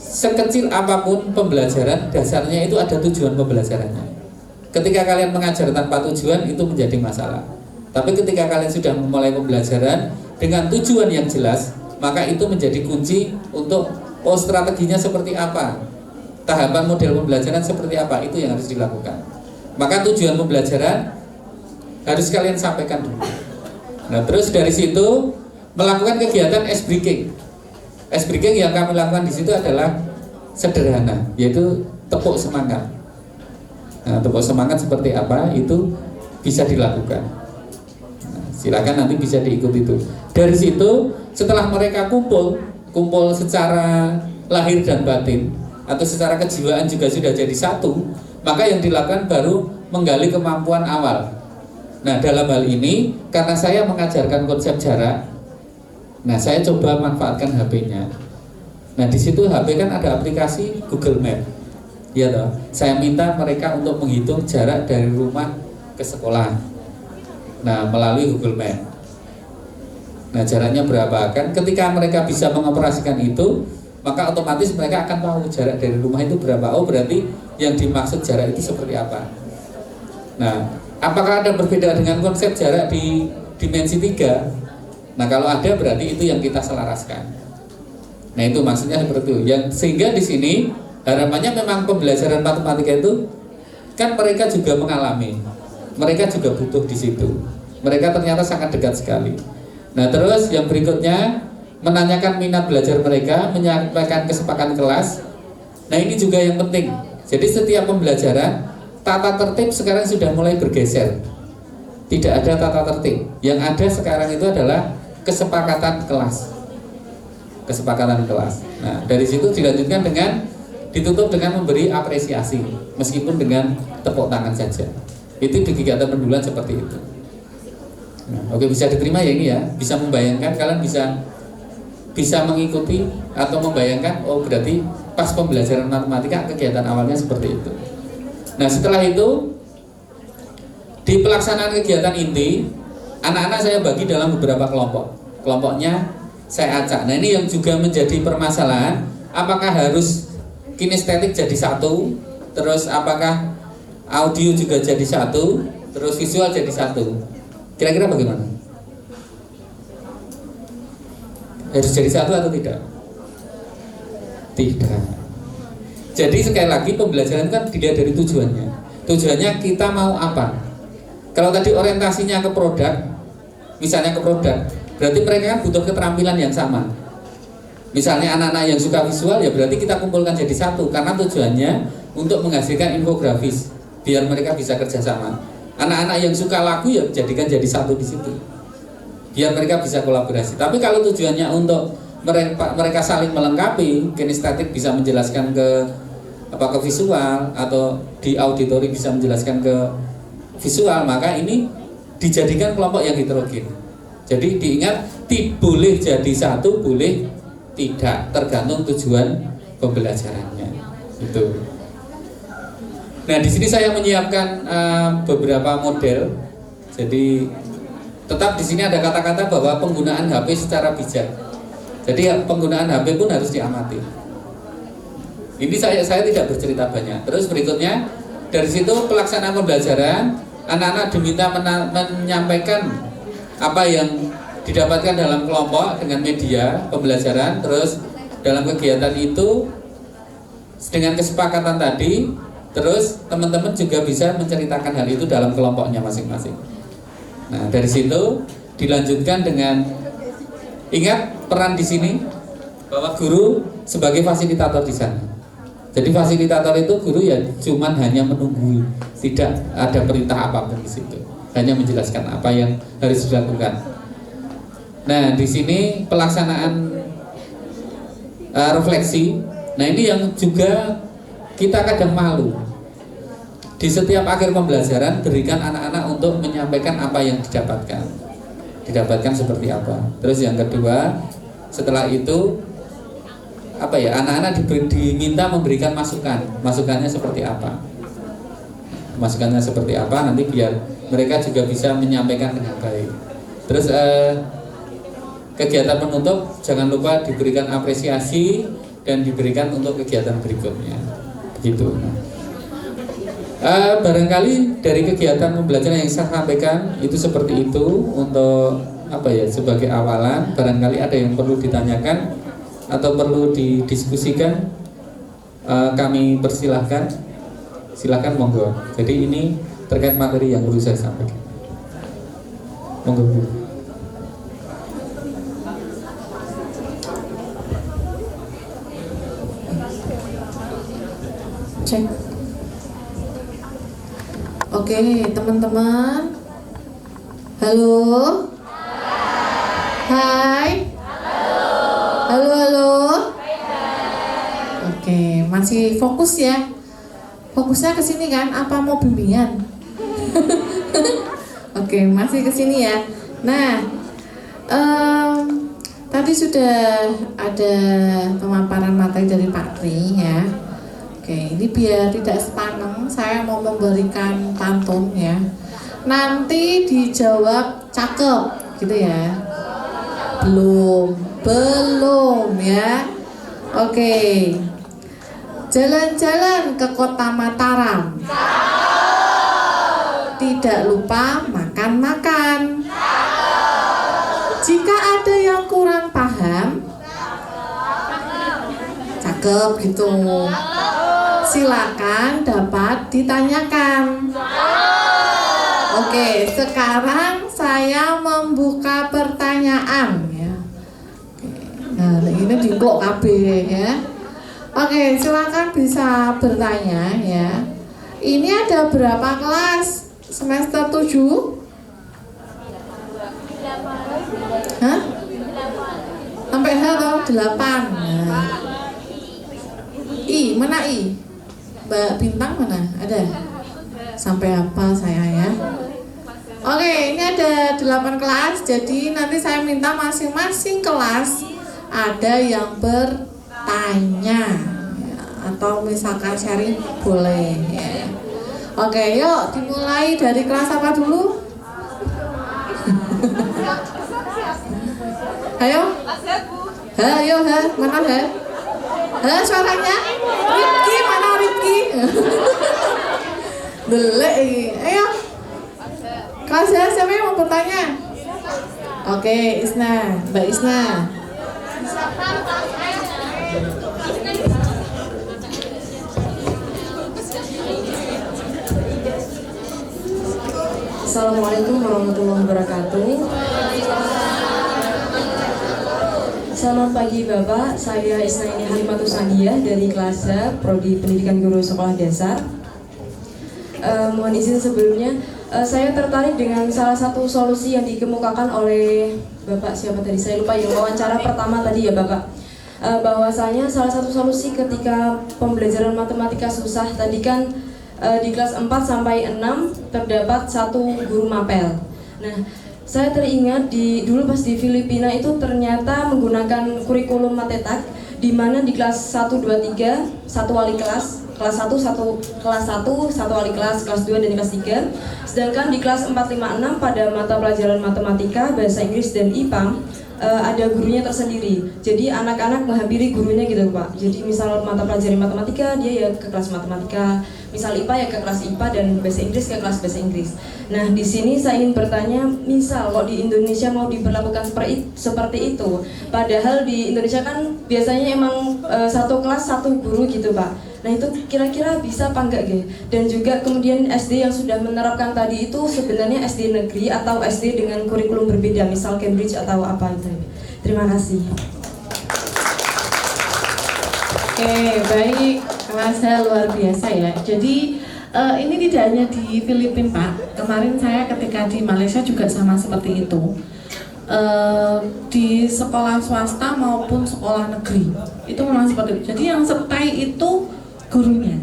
sekecil apapun pembelajaran, dasarnya itu ada tujuan pembelajarannya. Ketika kalian mengajar tanpa tujuan, itu menjadi masalah. Tapi ketika kalian sudah memulai pembelajaran dengan tujuan yang jelas, maka itu menjadi kunci untuk strateginya seperti apa, tahapan model pembelajaran seperti apa, itu yang harus dilakukan. Maka tujuan pembelajaran harus kalian sampaikan dulu. Nah, terus dari situ melakukan kegiatan ice breaking. Ice breaking yang kami lakukan di situ adalah sederhana, yaitu tepuk semangat. Nah, tepuk semangat seperti apa itu bisa dilakukan. Nah, silakan nanti bisa diikuti itu. Dari situ setelah mereka kumpul secara lahir dan batin atau secara kejiwaan juga sudah jadi satu, maka yang dilakukan baru menggali kemampuan awal. Nah, dalam hal ini karena saya mengajarkan konsep jarak, nah saya coba manfaatkan HP-nya. Nah, di situ HP kan ada aplikasi Google Map, ya toh. Saya minta mereka untuk menghitung jarak dari rumah ke sekolah. Nah, melalui Google Map. Nah, jaraknya berapa? Kan ketika mereka bisa mengoperasikan itu, maka otomatis mereka akan tahu jarak dari rumah itu berapa. Oh, berarti yang dimaksud jarak itu seperti apa. Nah, apakah ada berbeda dengan konsep jarak di dimensi 3? Nah, kalau ada berarti itu yang kita selaraskan. Nah, itu maksudnya seperti itu. Yang sehingga di sini harapannya memang pembelajaran matematika itu kan mereka juga mengalami. Mereka juga butuh di situ. Mereka ternyata sangat dekat sekali. Nah, terus yang berikutnya menanyakan minat belajar mereka, menyampaikan kesepakatan kelas. Nah, ini juga yang penting. Jadi setiap pembelajaran tata tertib sekarang sudah mulai bergeser. Tidak ada tata tertib. Yang ada sekarang itu adalah kesepakatan kelas. Kesepakatan kelas. Nah, dari situ dilanjutkan dengan ditutup dengan memberi apresiasi, meskipun dengan tepuk tangan saja. Itu di kegiatan pendahuluan seperti itu. Nah, oke, bisa diterima ya ini ya. Bisa membayangkan, kalian bisa mengikuti atau membayangkan, oh berarti pas pembelajaran matematika kegiatan awalnya seperti itu. Nah, setelah itu di pelaksanaan kegiatan inti, anak-anak saya bagi dalam beberapa kelompok. Kelompoknya saya acak. Nah, ini yang juga menjadi permasalahan, apakah harus kinestetik jadi satu, terus apakah audio juga jadi satu, terus visual jadi satu. Kira-kira bagaimana? Harus jadi satu atau tidak? Tidak. Jadi sekali lagi pembelajaran kan dilihat dari tujuannya. Tujuannya kita mau apa? Kalau tadi orientasinya ke produk, misalnya ke produk, berarti mereka kan butuh keterampilan yang sama. Misalnya anak-anak yang suka visual, ya berarti kita kumpulkan jadi satu, karena tujuannya untuk menghasilkan infografis biar mereka bisa kerjasama. Anak-anak yang suka lagu ya jadikan jadi satu di situ, biar mereka bisa kolaborasi. Tapi kalau tujuannya untuk mereka saling melengkapi, kinestetik bisa menjelaskan ke visual, atau di auditori bisa menjelaskan ke visual, maka ini dijadikan kelompok yang heterogen. Jadi diingat, boleh jadi satu, boleh tidak, tergantung tujuan pembelajarannya. Itu. Nah, di sini saya menyiapkan beberapa model. Jadi tetap di sini ada kata-kata bahwa penggunaan HP secara bijak. Jadi penggunaan HP pun harus diamati. Ini saya tidak bercerita banyak. Terus berikutnya dari situ pelaksanaan pembelajaran, anak-anak diminta menyampaikan apa yang didapatkan dalam kelompok dengan media pembelajaran. Terus dalam kegiatan itu dengan kesepakatan tadi, terus teman-teman juga bisa menceritakan hal itu dalam kelompoknya masing-masing. Nah, dari situ dilanjutkan dengan ingat peran di sini bahwa guru sebagai fasilitator di sana. Jadi fasilitator itu guru ya cuman hanya menunggu, tidak ada perintah apapun di situ. Hanya menjelaskan apa yang harus dilakukan. Nah, di sini pelaksanaan refleksi. Nah ini yang juga kita kadang malu. Di setiap akhir pembelajaran berikan anak-anak untuk menyampaikan apa yang didapatkan seperti apa. Terus yang kedua, setelah itu anak-anak diminta memberikan masukannya seperti apa, nanti biar mereka juga bisa menyampaikan dengan baik. Terus kegiatan penutup jangan lupa diberikan apresiasi dan diberikan untuk kegiatan berikutnya, begitu. Barangkali dari kegiatan pembelajaran yang saya sampaikan itu seperti itu untuk sebagai awalan. Barangkali ada yang perlu ditanyakan atau perlu didiskusikan, kami persilahkan. Silakan, monggo. Jadi ini terkait materi yang perlu saya sampaikan. Monggo, Bu. Cek. Oke, teman-teman. Halo. Hai. Halo. Oke, masih fokus ya. Fokusnya ke sini kan? Apa mau bimbingan? Oke, masih ke sini ya. Nah, tadi sudah ada pemaparan materi dari Pak Tri ya. Oke, ini biar tidak sepaneng, saya mau memberikan pantun ya. Nanti dijawab cakep, gitu ya. Belum ya. Oke. Jalan-jalan ke kota Mataram. Tidak lupa makan-makan. Jika ada yang kurang paham, cakep gitu. Silakan dapat ditanyakan. Oke, sekarang saya membuka pertanyaan ya. Nah, ini diklok KB ya. Oke, silakan bisa bertanya ya. Ini ada berapa kelas? Semester 7? Hah? Sampai H atau 8? Nah. I, mana I? Mbak Bintang mana? Ada? Sampai apa saya ya? Oke, ini ada 8 kelas. Jadi nanti saya minta masing-masing kelas ada yang bertanya ya, atau misalkan sharing boleh ya. Oke, yuk dimulai dari kelas apa dulu? Ayo. Ayo, mana suaranya? Rifki, mana Rifki? Delek. Ayo. Kelas ya, siapa yang mau bertanya? Oke, Isna, Mbak Isna. Assalamualaikum warahmatullahi wabarakatuh. Selamat pagi Bapak, saya Isnaini Halimatus Sandiah dari kelas A, Prodi Pendidikan Guru Sekolah Dasar. Mohon izin sebelumnya, saya tertarik dengan salah satu solusi yang dikemukakan oleh Bapak siapa tadi, saya lupa, yang wawancara pertama tadi ya Bapak. Bahwasanya salah satu solusi ketika pembelajaran matematika susah tadi kan di kelas 4 sampai 6 terdapat satu guru mapel. Nah, saya teringat dulu pas di Filipina itu ternyata menggunakan kurikulum Matetak, di mana di kelas 1, 2, 3 satu wali kelas, kelas 1 satu wali kelas 2 dan kelas 3. Sedangkan di kelas 4, 5, 6 pada mata pelajaran matematika, bahasa Inggris dan IPA ada gurunya tersendiri. Jadi anak-anak menghampiri gurunya gitu Pak. Jadi misal mata pelajaran matematika dia ya ke kelas matematika, misal IPA ya ke kelas IPA, dan bahasa Inggris ke kelas bahasa Inggris. Nah, di sini saya ingin bertanya, misal kok di Indonesia mau diberlakukan seperti itu, padahal di Indonesia kan biasanya emang satu kelas satu guru gitu Pak. Nah, itu kira-kira bisa apa enggak gitu? Dan juga kemudian SD yang sudah menerapkan tadi itu sebenarnya SD negeri atau SD dengan kurikulum berbeda, misal Cambridge atau apa itu. Terima kasih. Oke, baik, kelasnya luar biasa ya. Jadi ini tidak hanya di Filipina Pak. Kemarin saya ketika di Malaysia juga sama seperti itu. di sekolah swasta maupun sekolah negeri itu memang seperti itu. Jadi yang stay itu gurunya.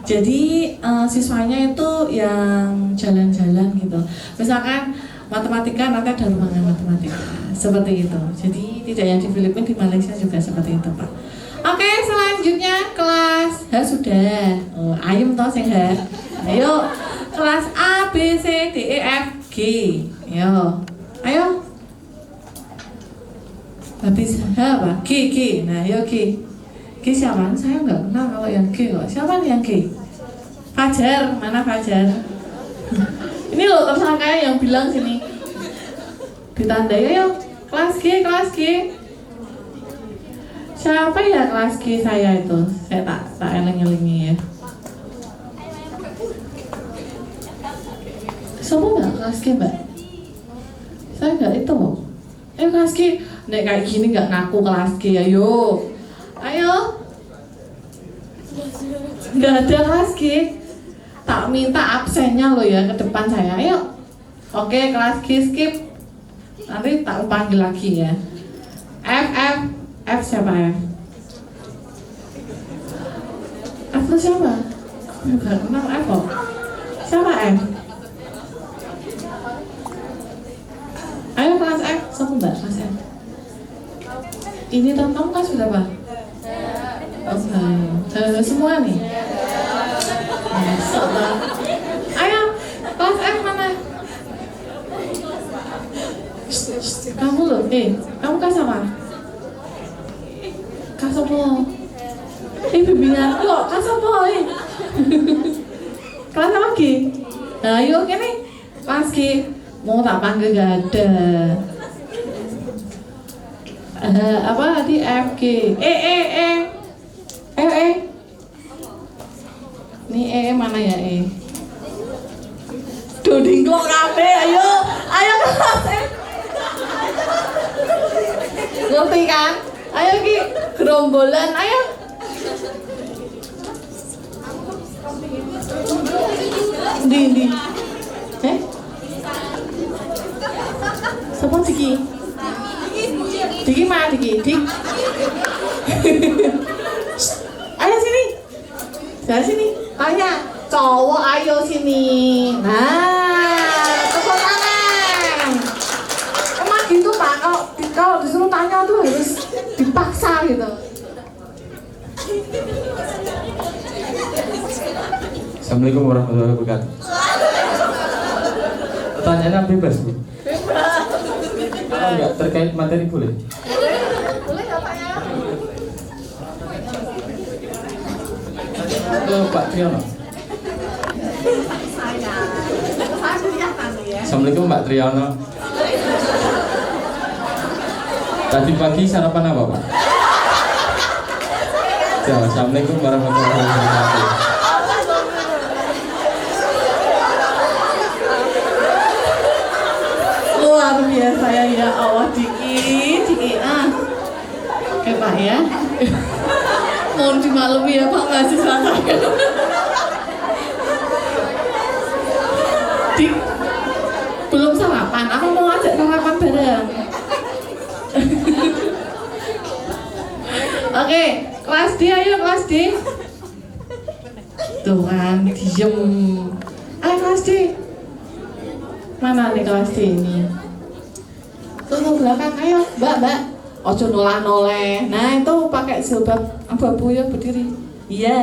Jadi siswanya itu yang jalan-jalan gitu. Misalkan matematika nanti ada ruangan matematika seperti itu. Jadi tidak yang di Filipina, di Malaysia juga seperti itu, Pak. Oke, selanjutnya kelas H sudah. Oh, ayam toh sing H. Ayo kelas A, B, C, D, E, F, G. Ayo. Habis H apa? G. Nah, ayo G. G siapa? Saya nggak kenal kalau yang G kok. Siapa nih yang G? Fajar, mana Fajar? Ini loh tersangka yang bilang sini. Ditandai, ayo kelas G. Siapa ya kelas G saya itu? Saya tak eling-elingi ya. Siapa nggak kelas G, Mbak? Saya nggak itu loh. Kelas G. Nek kayak gini nggak ngaku kelas G, ayo. Nggak ada kelas G. Tak minta absennya loh ya ke depan saya. Ayo. Oke, kelas G skip. Nanti tak panggil lagi ya. F siapa F? F itu siapa? Nggak kenal F kok. Siapa F? Ayo kelas F, sama Mbak kelas F. Ini kamu kelas berapa? Oke, semua nih. Ayo, kelas F mana? Kamu loh, kamu kelas apa? Kelas apa? Bimbingan, kok kelas apa? Kelas apa G? Nah, yuk ini kelas G. Mau tak panggil gak ada. Apa tadi F G? Ini mana ya Doding kok kafe, ayo kelas F. Ngerti kan? Ayo Ki, gerombolan, ayo. Di. Siapa Diki? Diki mana Diki? Ayo sini. Dari sini. Tanya, cowok ayo sini. Nah, tepuk tangan. Emang gitu Pak, kalau disuruh tanya tuh harus dipaksa gitu. Assalamualaikum warahmatullahi wabarakatuh. Pertanyaannya bebas Bu. Kalau nggak terkait materi boleh? Boleh ya Pak ya? Ke Pak Triyono. Assalamualaikum Mbak Triyono. Tadi pagi sarapan apa Pak? Assalamualaikum warahmatullahi wabarakatuh. Luar biasa ya Allah Diki. Oke Pak ya. Mohon dimaklumi ya Pak mahasiswa saya. Dik, belum sarapan. Aku mau ajak sarapan bareng. Oke, kelas D ayo kelas D. Tuh kan, diem. Ayo kelas D. Mana nih kelas D ini? Tuh belakang, ayo mbak. Ojo noleh. Nah itu pakai jilbab abu-abu ya berdiri. Iya,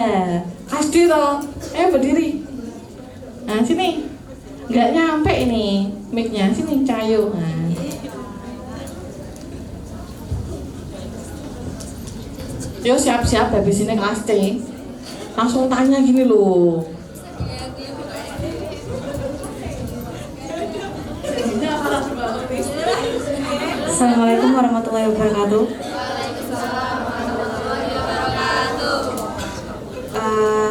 kelas D toh. Berdiri. Nah sini. Nggak nyampe ini mic-nya, sini Cayo. Nah. Yo siap-siap habis ini kelas T. Langsung tanya gini loh. Assalamualaikum warahmatullahi wabarakatuh.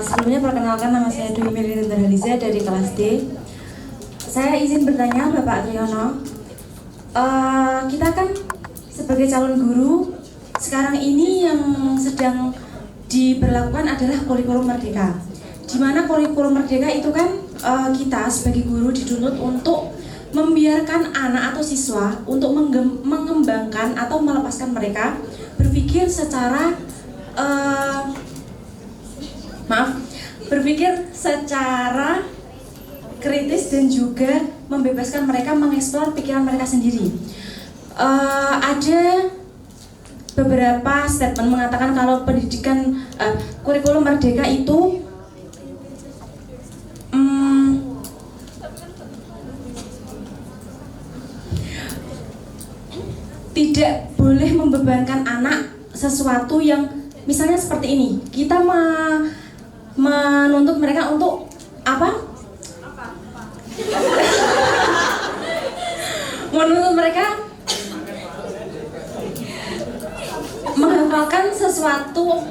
Sebelumnya perkenalkan, nama saya Dwi Melin Haliza dari kelas D. Saya izin bertanya Bapak Triyono. Kita kan sebagai calon guru sekarang ini yang sedang diberlakukan adalah kurikulum merdeka. Di mana kurikulum merdeka itu kan kita sebagai guru dituntut untuk membiarkan anak atau siswa untuk mengembangkan atau melepaskan mereka berpikir secara berpikir secara kritis dan juga membebaskan mereka mengeksplor pikiran mereka sendiri. Ada beberapa statement mengatakan kalau pendidikan kurikulum merdeka itu tidak boleh membebankan anak sesuatu yang misalnya seperti ini. Kita menuntut mereka untuk apa? Menuntut mereka menghafalkan sesuatu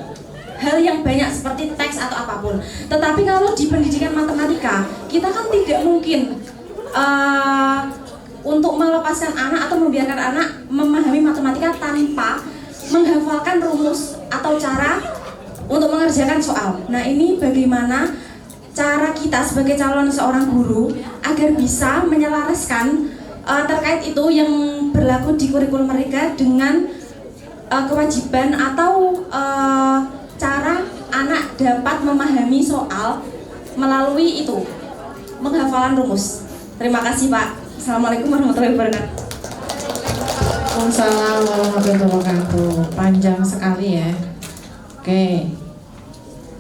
hal yang banyak seperti teks atau apapun. Tetapi kalau di pendidikan matematika, kita kan tidak mungkin untuk melepaskan anak atau membiarkan anak memahami matematika tanpa menghafalkan rumus atau cara untuk mengerjakan soal. Nah, ini bagaimana cara kita sebagai calon seorang guru agar bisa menyelaraskan terkait itu yang berlaku di kurikulum mereka dengan kewajiban atau cara anak dapat memahami soal melalui itu menghafalan rumus. Terima kasih, Pak. Assalamualaikum warahmatullahi wabarakatuh. Waalaikumsalam warahmatullahi wabarakatuh. Panjang sekali ya. Oke.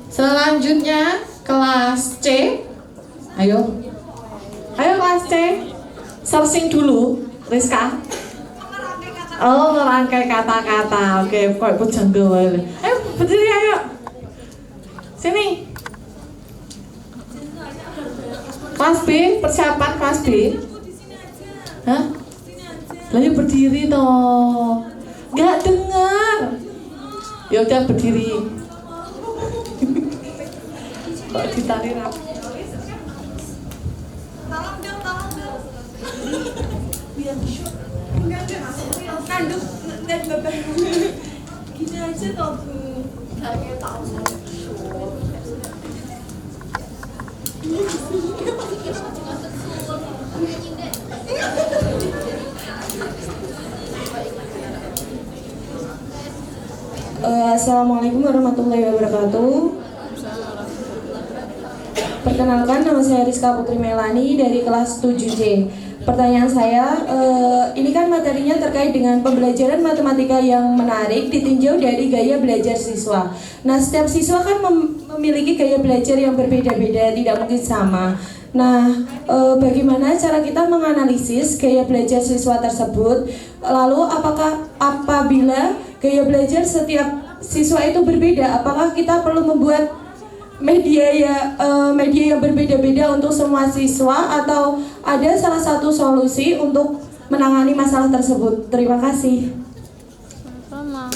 Selanjutnya kelas C. Ayo kelas C. Searching dulu, Rizka. Oh, merangkai kata-kata. Oke, kok pujangga wae. Ayo berdiri ayo. Sini. Kelas B, persiapan kelas B. Hah? Lalu berdiri toh. Gak dengar. Ya udah berdiri. Kok ditarik rapi? Kandung dan bapak. Gini aja toh, Bu. Saya tahu. Assalamualaikum warahmatullahi wabarakatuh. Perkenalkan, nama saya Rizka Putri Melani dari kelas 7C. Pertanyaan saya, ini kan materinya terkait dengan pembelajaran matematika yang menarik ditinjau dari gaya belajar siswa. Nah, setiap siswa kan memiliki gaya belajar yang berbeda-beda, tidak mungkin sama. Nah, bagaimana cara kita menganalisis gaya belajar siswa tersebut? Lalu, apabila gaya belajar setiap siswa itu berbeda, apakah kita perlu membuat media yang berbeda-beda untuk semua siswa atau ada salah satu solusi untuk menangani masalah tersebut? Terima kasih. Sama.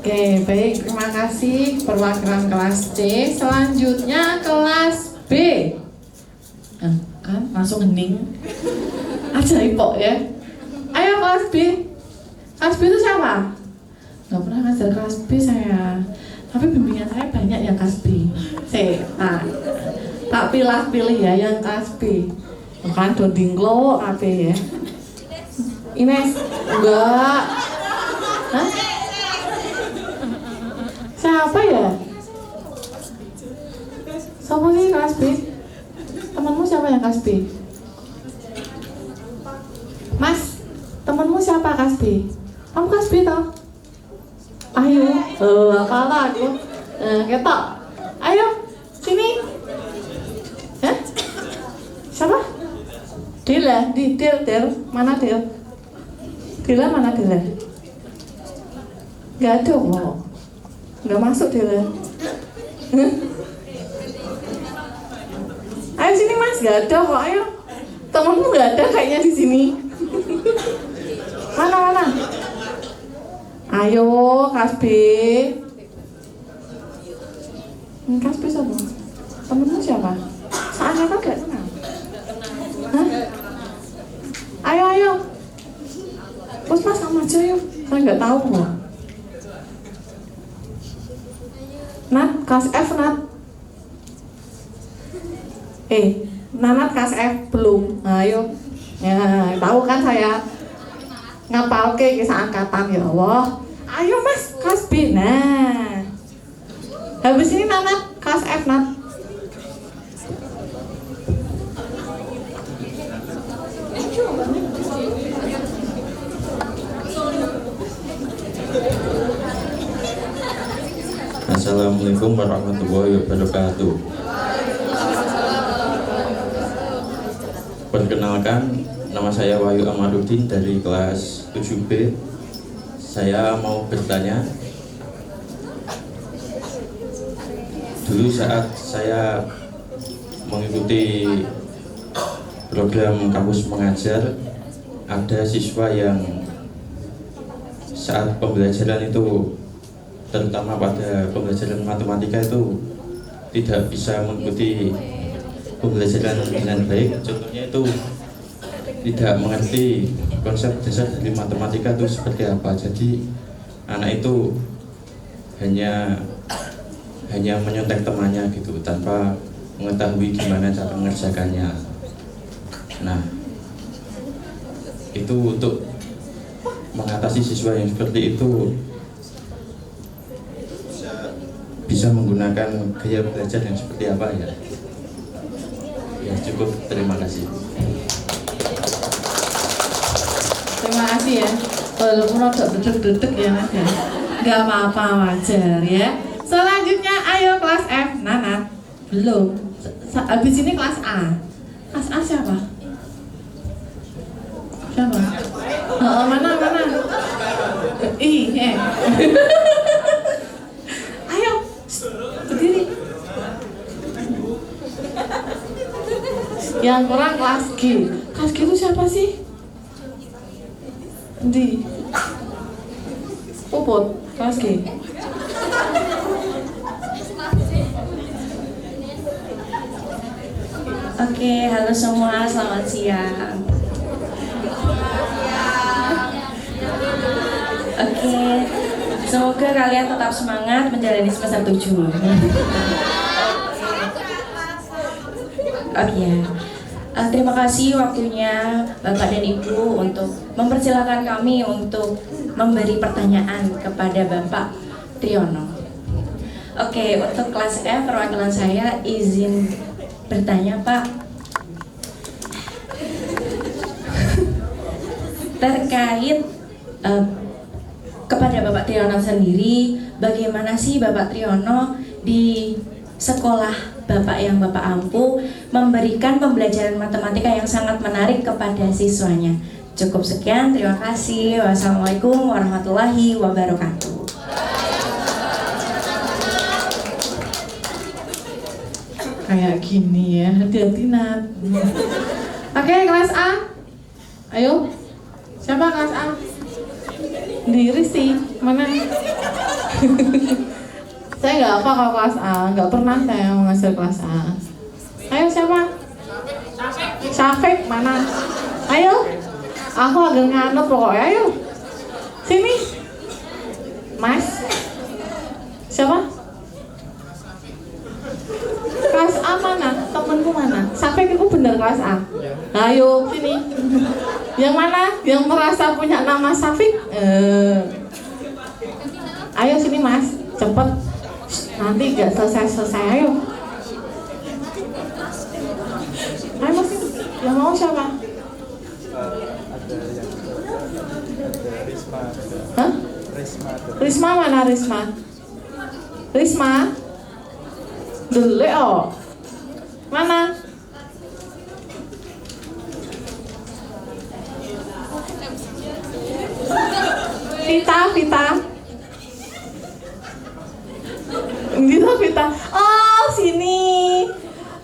Oke, baik, terima kasih perwakilan kelas C. Selanjutnya kelas B. Kan langsung hening. Ajaib kok ya. Ayo kelas B. Kelas B itu siapa? Gak pernah ngajar kelas B saya. Tapi bimbingan saya banyak yang kelas B. Tak pilih ya yang kelas B. Bukan dondinglo AB ya. Ines? Enggak. Hah? Siapa ya? Siapa sih kelas B? Temanmu siapa yang kelas B? Mas, temanmu siapa kelas B? Kamu kelas B toh? Ayo, apa aku? Ketok. Ayo, sini. Hah? Siapa? Dila, Del. Mana Del? Dila mana Dila? Gak ada kok. Gak masuk Dila. Ayo sini Mas, gak ada kok. Ayo. Temenmu gak ada kayaknya di sini. Mana? Ayo, kelas B. Kelas B siapa? Temenmu siapa? Soalnya kan gak kenal. Hah? Ayo. Mas sama aja yuk. Saya gak tahu kok. Nat, kelas F Nat. Nanat kelas F belum. Ayo. Ya, tahu kan saya ngapalke kisah angkatan ya Allah. Ayo Mas, kelas B. Nah. Habis ini Nanat kelas F, Nat. Assalamualaikum warahmatullahi wabarakatuh. Perkenalkan, nama saya Wahyu Amadudin dari kelas 7B. Saya mau bertanya. Dulu saat saya mengikuti program kampus mengajar, ada siswa yang saat pembelajaran itu, terutama pada pembelajaran matematika itu tidak bisa mengikuti pembelajaran dengan baik. Contohnya itu tidak mengerti konsep dasar dari matematika itu seperti apa. Jadi anak itu hanya menyontek temannya gitu tanpa mengetahui gimana cara mengerjakannya. Nah, itu untuk mengatasi siswa yang seperti itu bisa menggunakan gaya belajar yang seperti apa ya? Ya cukup, terima kasih. Terima kasih ya. Walaupun agak dedek-dedek ya Mas ya. Gak apa-apa, wajar ya. Selanjutnya ayo kelas F, Nanat. Belum. Habis ini kelas A. Kelas A siapa? Siapa? Mana? Ayo, berdiri. Yang kurang kelas G. Kelas G itu siapa sih? Di Puput, kelas G. Oke, halo semua, selamat siang. Oke, semoga kalian tetap semangat menjalani semester 7. Oke. Terima kasih waktunya Bapak dan Ibu untuk mempersilahkan kami untuk memberi pertanyaan kepada Bapak Triyono. Oke, untuk kelas F perwakilan saya izin bertanya Pak. Terkait kepada Bapak Triyono sendiri, bagaimana sih Bapak Triyono di sekolah Bapak yang Bapak ampu memberikan pembelajaran matematika yang sangat menarik kepada siswanya. Cukup sekian, terima kasih. Wassalamualaikum warahmatullahi wabarakatuh. Kayak gini ya, hati-hati Nat. Oke, kelas A. Ayo. Siapa kelas A? Diri sih, mana? Saya nggak apa kalau kelas A, nggak pernah saya mengajar kelas A. Ayo siapa? Syafiq, mana? Ayo, aku agak nganut pokoknya, ayo. Sini. Mas. Siapa? Kelas A mana? Temenku mana? Syafiq itu bener kelas A. Ayo, sini. Yang mana? Yang merasa punya nama Syafiq? Ayo sini Mas, cepet. Nanti gak selesai-selesai, ayo. Ayo Mas, yang mau siapa? Hah? Risma mana Risma? Risma? Dulu oh. Mana? Vita. Vita. Oh, sini.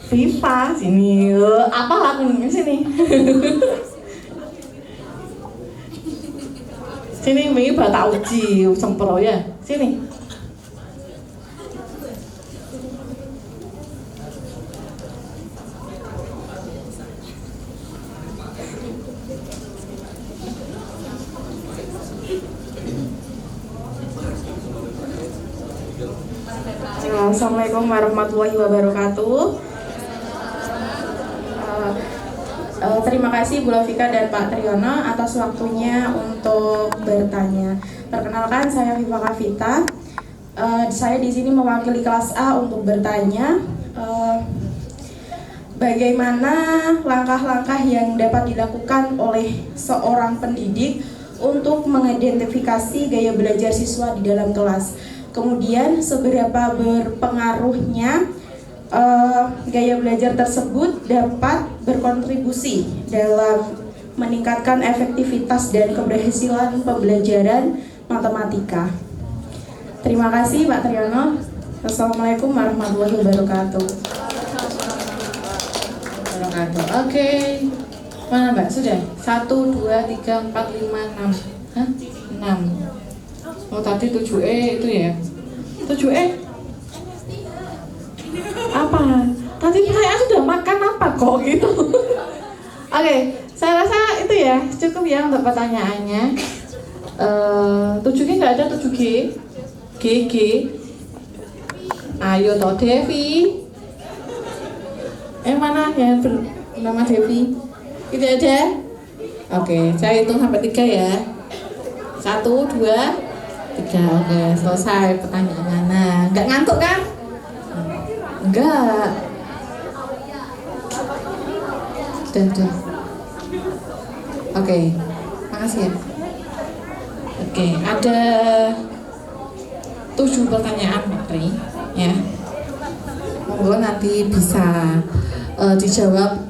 Viva, sini. Apa lakunya sini? Sini, ini bata uji sempro ya. Sini. Assalamualaikum warahmatullahi wabarakatuh. Terima kasih Bu Lofika dan Pak Triyono atas waktunya untuk bertanya. Perkenalkan, saya Viva Kavita. Saya di sini mewakili kelas A untuk bertanya. Bagaimana langkah-langkah yang dapat dilakukan oleh seorang pendidik untuk mengidentifikasi gaya belajar siswa di dalam kelas? Kemudian seberapa berpengaruhnya gaya belajar tersebut dapat berkontribusi dalam meningkatkan efektivitas dan keberhasilan pembelajaran matematika. Terima kasih Pak Triyono. Wassalamualaikum warahmatullahi wabarakatuh. Oke. Mana Mbak? Sudah? 1, 2, 3, 4, 5, 6. Hah? 6. Oh tadi 7E itu ya? 7E? Apa? Tadi saya sudah makan apa kok gitu? Oke, saya rasa itu ya cukup ya untuk pertanyaannya. 7G nggak ada 7G, GG. Ayo toh Devi. Mana yang bernama Devi? Tidak ada? Oke, saya hitung sampai 3 ya. 1, 2, 3. Oke, selesai pertanyaannya. Nah, nggak ngantuk kan? Enggak. Sudah. Oke, makasih ya. Oke, ada 7 pertanyaan Pak Tri, ya. Monggo nanti bisa dijawab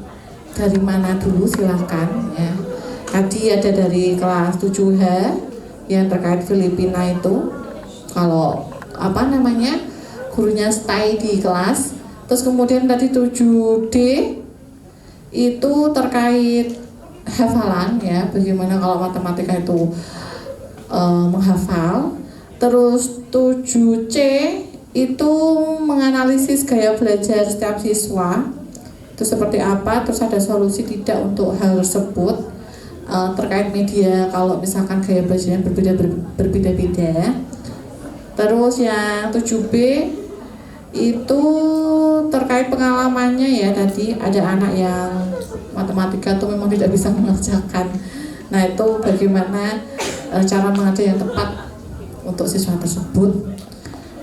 dari mana dulu, silahkan ya. Tadi ada dari kelas 7H yang terkait Filipina itu. Kalau apa namanya? Gurunya stay di kelas. Terus kemudian tadi 7D itu terkait hafalan ya, bagaimana kalau matematika itu menghafal. Terus 7C itu menganalisis gaya belajar setiap siswa itu seperti apa, terus ada solusi tidak untuk hal tersebut. Terkait media, kalau misalkan gaya belajarnya berbeda-beda. Terus yang 7B itu terkait pengalamannya ya, tadi ada anak yang matematika tuh memang tidak bisa mengerjakan. Nah itu bagaimana cara mengajar yang tepat untuk siswa tersebut.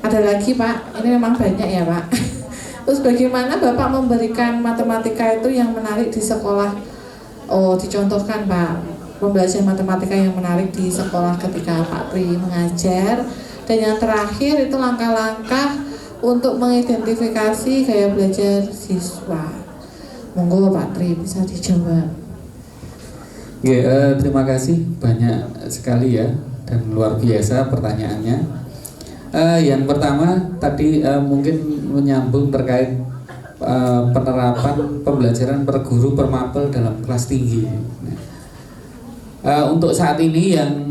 Ada lagi Pak, ini memang banyak ya Pak. Terus bagaimana Bapak memberikan matematika itu yang menarik di sekolah? Oh, dicontohkan Pak, pembelajaran matematika yang menarik di sekolah ketika Pak Tri mengajar. Dan yang terakhir itu langkah-langkah untuk mengidentifikasi gaya belajar siswa. Monggo Pak Tri bisa dijawab. Ya, terima kasih, banyak sekali ya dan luar biasa pertanyaannya. Yang pertama tadi mungkin menyambung terkait penerapan pembelajaran per guru per mapel dalam kelas tinggi. Untuk saat ini yang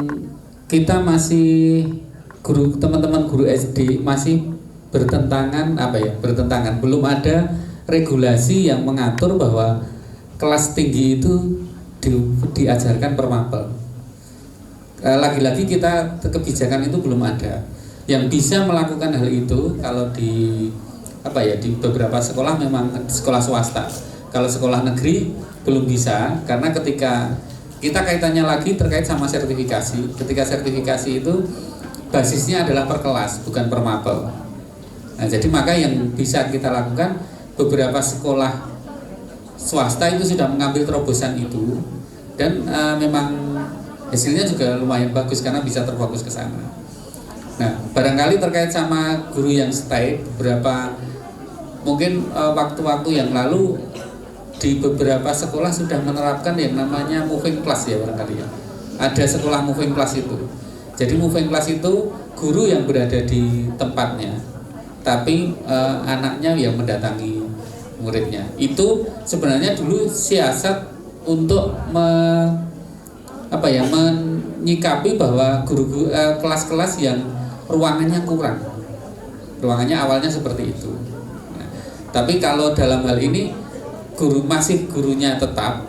kita masih teman-teman guru SD masih bertentangan belum ada regulasi yang mengatur bahwa kelas tinggi itu diajarkan per mapel. Lagi-lagi kita kebijakan itu belum ada. Yang bisa melakukan hal itu kalau di beberapa sekolah memang sekolah swasta. Kalau sekolah negeri belum bisa, karena ketika kita kaitannya lagi terkait sama sertifikasi. Ketika sertifikasi itu basisnya adalah per kelas, bukan per mapel. Nah, jadi maka yang bisa kita lakukan, beberapa sekolah swasta itu sudah mengambil terobosan itu dan memang hasilnya juga lumayan bagus karena bisa terfokus ke sana. Nah, barangkali terkait sama guru yang stay, beberapa mungkin waktu-waktu yang lalu di beberapa sekolah sudah menerapkan yang namanya moving class ya barangkali ya. Ada sekolah moving class itu. Jadi moving class itu guru yang berada di tempatnya, tapi anaknya yang mendatangi muridnya. Itu sebenarnya dulu siasat untuk menyikapi bahwa guru kelas-kelas yang ruangannya kurang. Ruangannya awalnya seperti itu. Nah, tapi kalau dalam hal ini gurunya tetap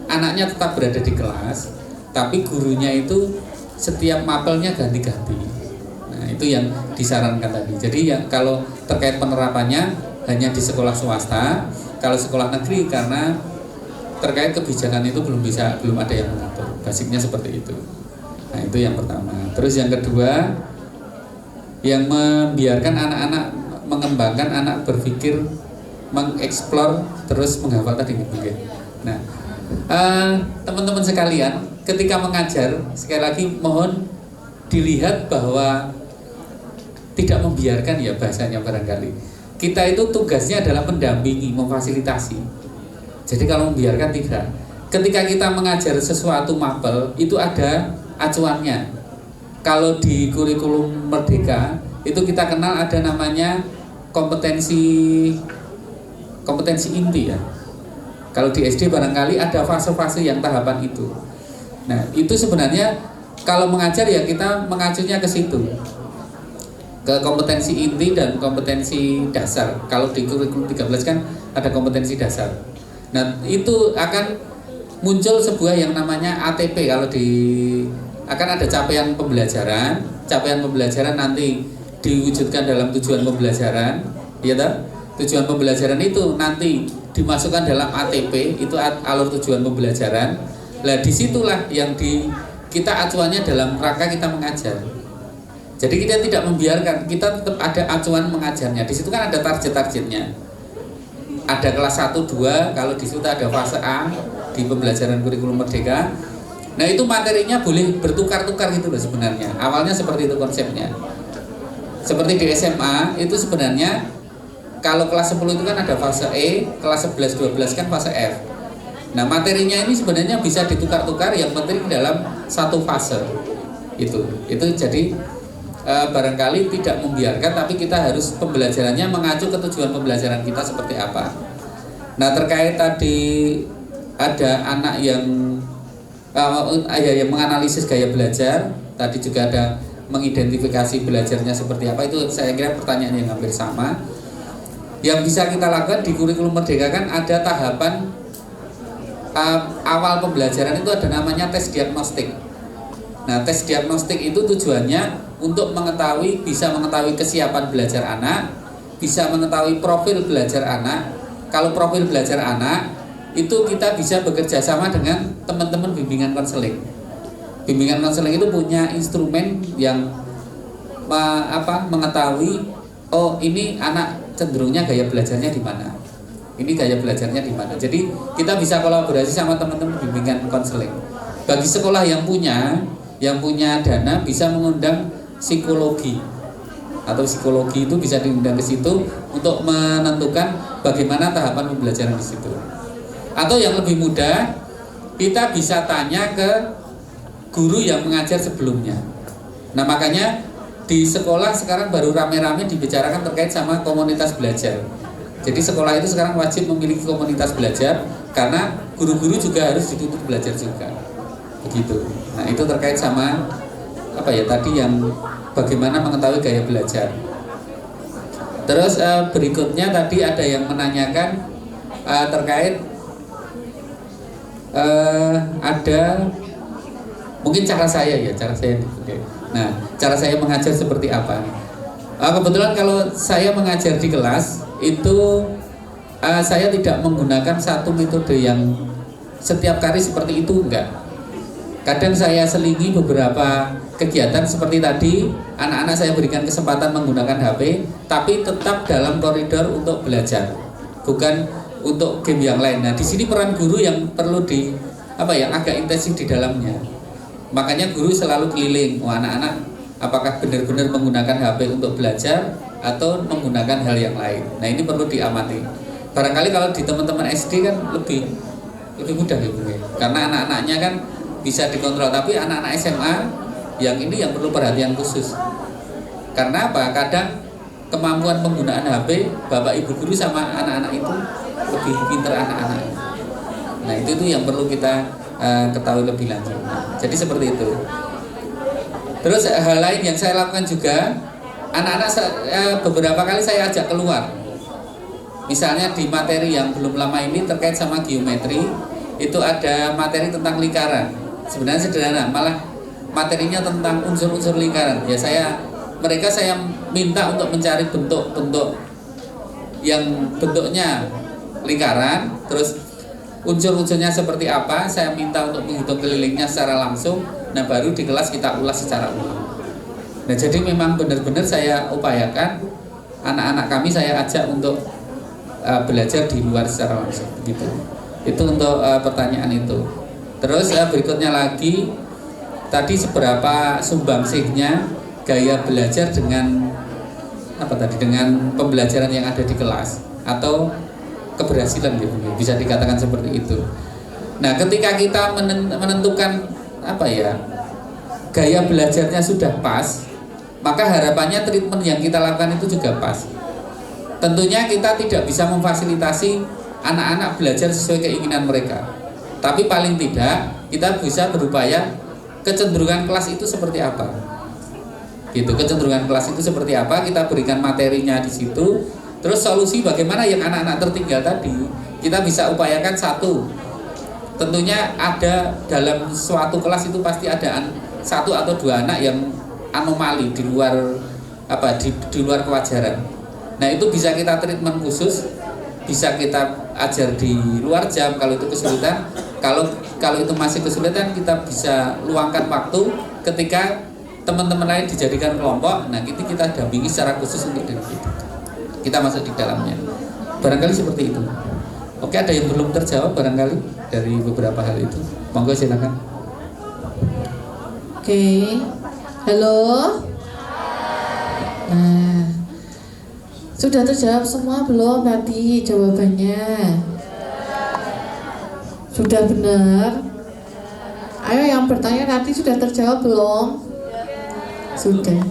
anaknya tetap berada di kelas, tapi gurunya itu setiap mapelnya ganti-ganti. Nah, itu yang disarankan tadi. Jadi yang kalau terkait penerapannya hanya di sekolah swasta. Kalau sekolah negeri karena terkait kebijakan itu belum ada yang mengatur. Basicnya seperti itu. Nah, itu yang pertama. Terus yang kedua, yang membiarkan anak-anak mengembangkan anak berpikir, mengeksplor, terus menghafal tadi mungkin. Nah, teman-teman sekalian, ketika mengajar, sekali lagi mohon dilihat bahwa tidak membiarkan ya bahasanya barangkali. Kita itu tugasnya adalah mendampingi, memfasilitasi. Jadi kalau membiarkan tidak. Ketika kita mengajar sesuatu mapel, itu ada acuannya. Kalau di kurikulum Merdeka itu kita kenal ada namanya kompetensi inti ya. Kalau di SD barangkali ada fase-fase yang tahapan itu. Nah, itu sebenarnya kalau mengajar ya kita mengacunya ke situ. Ke kompetensi inti dan kompetensi dasar. Kalau di kurikulum 13 kan ada kompetensi dasar. Nah, itu akan muncul sebuah yang namanya ATP. Kalau akan ada capaian pembelajaran. Capaian pembelajaran nanti diwujudkan dalam tujuan pembelajaran, ya toh? Tujuan pembelajaran itu nanti dimasukkan dalam ATP, itu alur tujuan pembelajaran. Nah, disitulah yang kita acuannya dalam rangka kita mengajar. Jadi kita tidak membiarkan, kita tetap ada acuan mengajarnya. Di situ kan ada target-targetnya. Ada kelas 1, 2, kalau di situ ada fase A di pembelajaran kurikulum Merdeka. Nah, itu materinya boleh bertukar-tukar gitu loh sebenarnya. Awalnya seperti itu konsepnya. Seperti di SMA itu sebenarnya kalau kelas 10 itu kan ada fase E, kelas 11, 12 kan fase F. Nah, materinya ini sebenarnya bisa ditukar-tukar, yang penting dalam satu fase. Itu jadi barangkali tidak membiarkan, tapi kita harus pembelajarannya mengacu ke tujuan pembelajaran kita seperti apa. Nah, terkait tadi ada anak yang menganalisis gaya belajar, tadi juga ada mengidentifikasi belajarnya seperti apa, itu saya kira pertanyaan yang hampir sama. Yang bisa kita lakukan di kurikulum Merdeka kan ada tahapan awal pembelajaran itu ada namanya tes diagnostik. Nah, tes diagnostik itu tujuannya untuk bisa mengetahui kesiapan belajar anak, bisa mengetahui profil belajar anak. Kalau profil belajar anak itu kita bisa bekerja sama dengan teman-teman bimbingan konseling. Bimbingan konseling itu punya instrumen yang mengetahui, oh ini anak cenderungnya gaya belajarnya di mana, ini gaya belajarnya di mana. Jadi kita bisa kolaborasi sama teman-teman bimbingan konseling. Bagi sekolah yang punya dana bisa mengundang psikologi, atau psikologi itu bisa diundang ke situ untuk menentukan bagaimana tahapan pembelajaran di situ. Atau yang lebih mudah, kita bisa tanya ke guru yang mengajar sebelumnya. Nah, makanya di sekolah sekarang baru rame-rame dibicarakan terkait sama komunitas belajar. Jadi sekolah itu sekarang wajib memiliki komunitas belajar, karena guru-guru juga harus dituntut belajar juga. Begitu. Nah, itu terkait sama tadi yang bagaimana mengetahui gaya belajar. Terus berikutnya tadi ada yang menanyakan terkait ada mungkin cara saya. Nah, cara saya mengajar seperti apa? Kebetulan kalau saya mengajar di kelas itu saya tidak menggunakan satu metode yang setiap kali seperti itu, enggak. Kadang saya selingi beberapa kegiatan seperti tadi, anak-anak saya berikan kesempatan menggunakan HP, tapi tetap dalam koridor untuk belajar, bukan untuk game yang lain. Nah, di sini peran guru yang perlu yang agak intensif di dalamnya. Makanya guru selalu keliling, anak-anak apakah benar-benar menggunakan HP untuk belajar atau menggunakan hal yang lain. Nah, ini perlu diamati. Barangkali kalau di teman-teman SD kan lebih mudah ya, karena anak-anaknya kan bisa dikontrol. Tapi anak-anak SMA yang ini yang perlu perhatian khusus. Karena apa? Kadang kemampuan penggunaan HP bapak ibu guru sama anak-anak itu lebih pintar anak-anak. Nah, itu yang perlu kita ketahui lebih lanjut. Jadi seperti itu. Terus hal lain yang saya lakukan juga, anak-anak beberapa kali saya ajak keluar. Misalnya di materi yang belum lama ini terkait sama geometri, itu ada materi tentang lingkaran. Sebenarnya sederhana, malah materinya tentang unsur-unsur lingkaran. Ya, mereka saya minta untuk mencari bentuk-bentuk yang bentuknya lingkaran, terus unsur-unsurnya seperti apa, saya minta untuk menghitung kelilingnya secara langsung. Nah, baru di kelas kita ulas secara ulang. Nah, jadi memang benar-benar saya upayakan anak-anak kami saya ajak untuk belajar di luar secara langsung gitu. Itu untuk pertanyaan itu. Terus berikutnya lagi, tadi seberapa sumbangsihnya gaya belajar dengan dengan pembelajaran yang ada di kelas atau keberhasilan gitu, bisa dikatakan seperti itu. Nah, ketika kita menentukan gaya belajarnya sudah pas, maka harapannya treatment yang kita lakukan itu juga pas. Tentunya kita tidak bisa memfasilitasi anak-anak belajar sesuai keinginan mereka, tapi paling tidak kita bisa berupaya kecenderungan kelas itu seperti apa. Gitu, kecenderungan kelas itu seperti apa, kita berikan materinya di situ. Terus solusi bagaimana yang anak-anak tertinggal tadi, kita bisa upayakan satu. Tentunya ada dalam suatu kelas itu pasti ada satu atau dua anak yang anomali di luar di luar kewajaran. Nah, itu bisa kita treatment khusus, bisa kita ajar di luar jam kalau itu kesulitan. Kalau itu masih kesulitan, kita bisa luangkan waktu ketika teman-teman lain dijadikan kelompok. Nah, kita dampingi secara khusus untuk itu. Kita masuk di dalamnya. Barangkali seperti itu. Oke, ada yang belum terjawab barangkali dari beberapa hal itu. Monggo silakan. Oke. Halo. Nah, sudah terjawab semua belum tadi jawabannya? Sudah benar? Ayo yang bertanya tadi sudah terjawab belum? Sudah.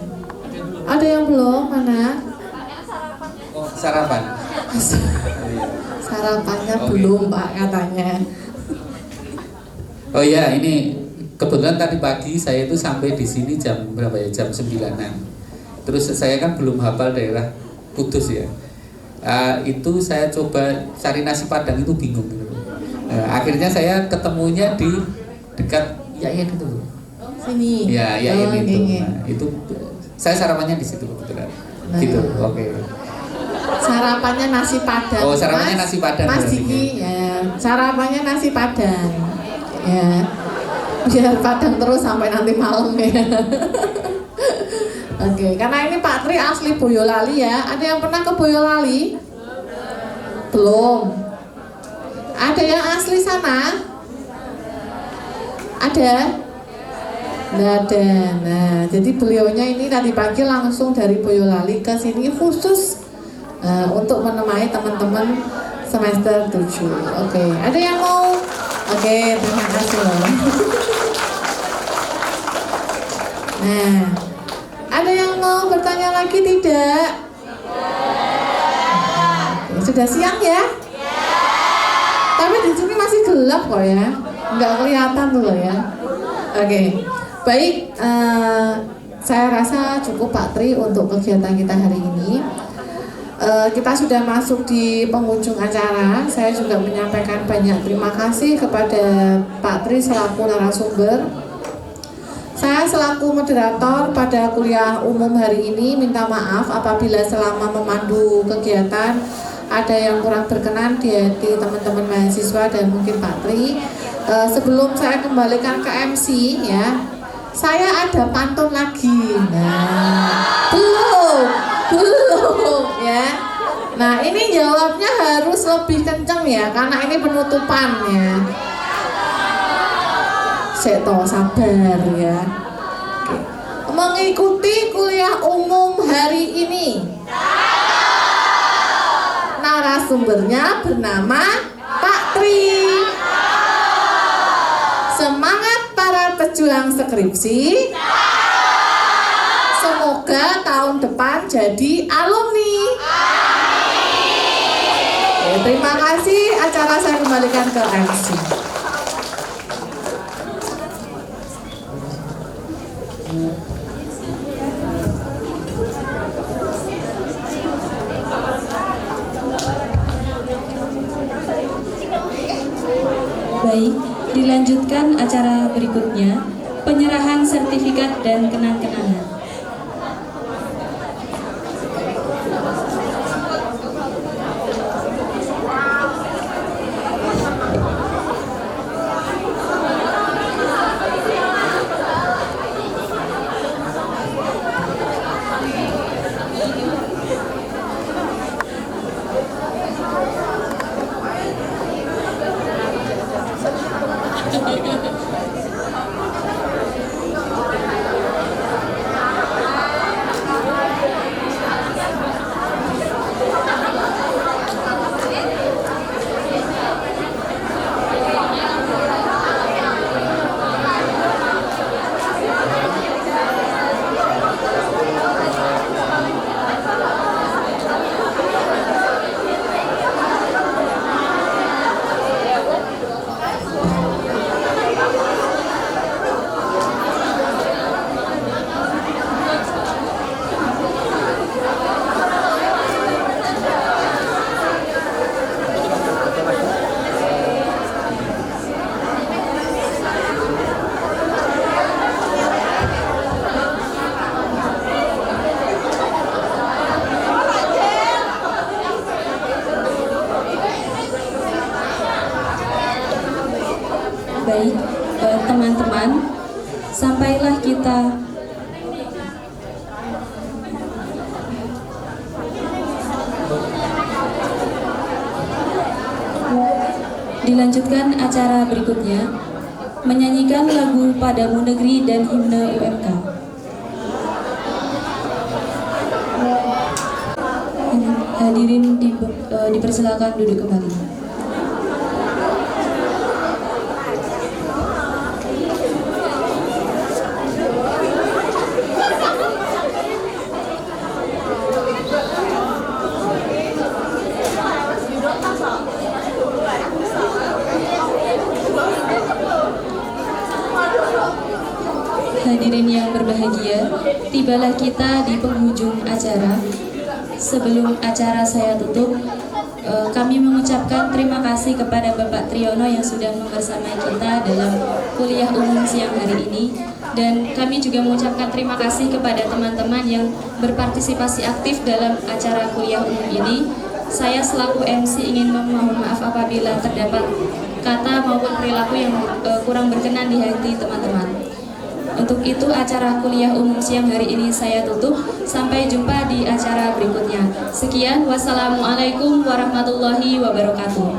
Ada yang belum? Mana? Oh, sarapan. Sarapannya belum, Pak, katanya. Oh ya, ini kebetulan tadi pagi saya itu sampai di sini jam berapa ya? Jam 9-an. Terus saya kan belum hafal daerah Kudus ya. Itu saya coba cari nasi Padang itu bingung gitu. Akhirnya saya ketemunya di dekat Yayan itu. Sini. Ya, Yayan itu. Nah, itu saya sarapannya di situ kebetulan. Nah. Gitu. Oke. Sarapannya nasi Padang. Oh, sarapannya nasi Padang. Mas Diki, ya. Sarapannya nasi Padang. Ya. Biar Padang terus sampai nanti malam ya. Oke, karena ini Pak Tri asli Boyolali ya. Ada yang pernah ke Boyolali? Belum. Ada yang asli sana? Ada? Nggak ada. Nah, jadi beliaunya ini tadi pagi langsung dari Boyolali ke sini khusus untuk menemani teman-teman semester 7. Oke, ada yang mau? Oke, terima kasih loh. Nah, ada yang mau bertanya lagi tidak? Oke, sudah siang ya? Tapi di sini masih gelap kok ya, nggak kelihatan tuh loh ya. Oke, baik. Saya rasa cukup Pak Tri untuk kegiatan kita hari ini. Kita sudah masuk di penghujung acara. Saya juga menyampaikan banyak terima kasih kepada Pak Tri selaku narasumber. Saya selaku moderator pada kuliah umum hari ini minta maaf apabila selama memandu kegiatan ada yang kurang berkenan di hati teman-teman mahasiswa dan mungkin Pak Tri. Sebelum saya kembalikan ke MC ya, saya ada pantun lagi. Nah, belum ya. Nah, ini jawabnya harus lebih kenceng ya, karena ini penutupannya. Seto sabar ya. Oke. Mengikuti kuliah umum hari ini. Narasumbernya bernama Pak Tri. Semangat para pejuang skripsi. Semoga tahun depan jadi alumni. Oke, terima kasih. Acara saya kembalikan ke MC. Baik, dilanjutkan acara berikutnya, penyerahan sertifikat dan kenang-kenangan. baik teman-teman, sampailah kita dilanjutkan acara berikutnya, menyanyikan lagu Padamu Negeri dan himne UMK. Hadirin dipersilakan duduk kembali. Hadirin yang berbahagia, tibalah kita di penghujung acara. Sebelum acara saya tutup, kami mengucapkan terima kasih kepada Bapak Triyono yang sudah membersamai kita dalam kuliah umum siang hari ini, dan kami juga mengucapkan terima kasih kepada teman-teman yang berpartisipasi aktif dalam acara kuliah umum ini. Saya selaku MC ingin memohon maaf apabila terdapat kata maupun perilaku yang kurang berkenan di hati teman-teman. Untuk itu acara kuliah umum siang hari ini saya tutup. Sampai jumpa di acara berikutnya. Sekian, wassalamualaikum warahmatullahi wabarakatuh.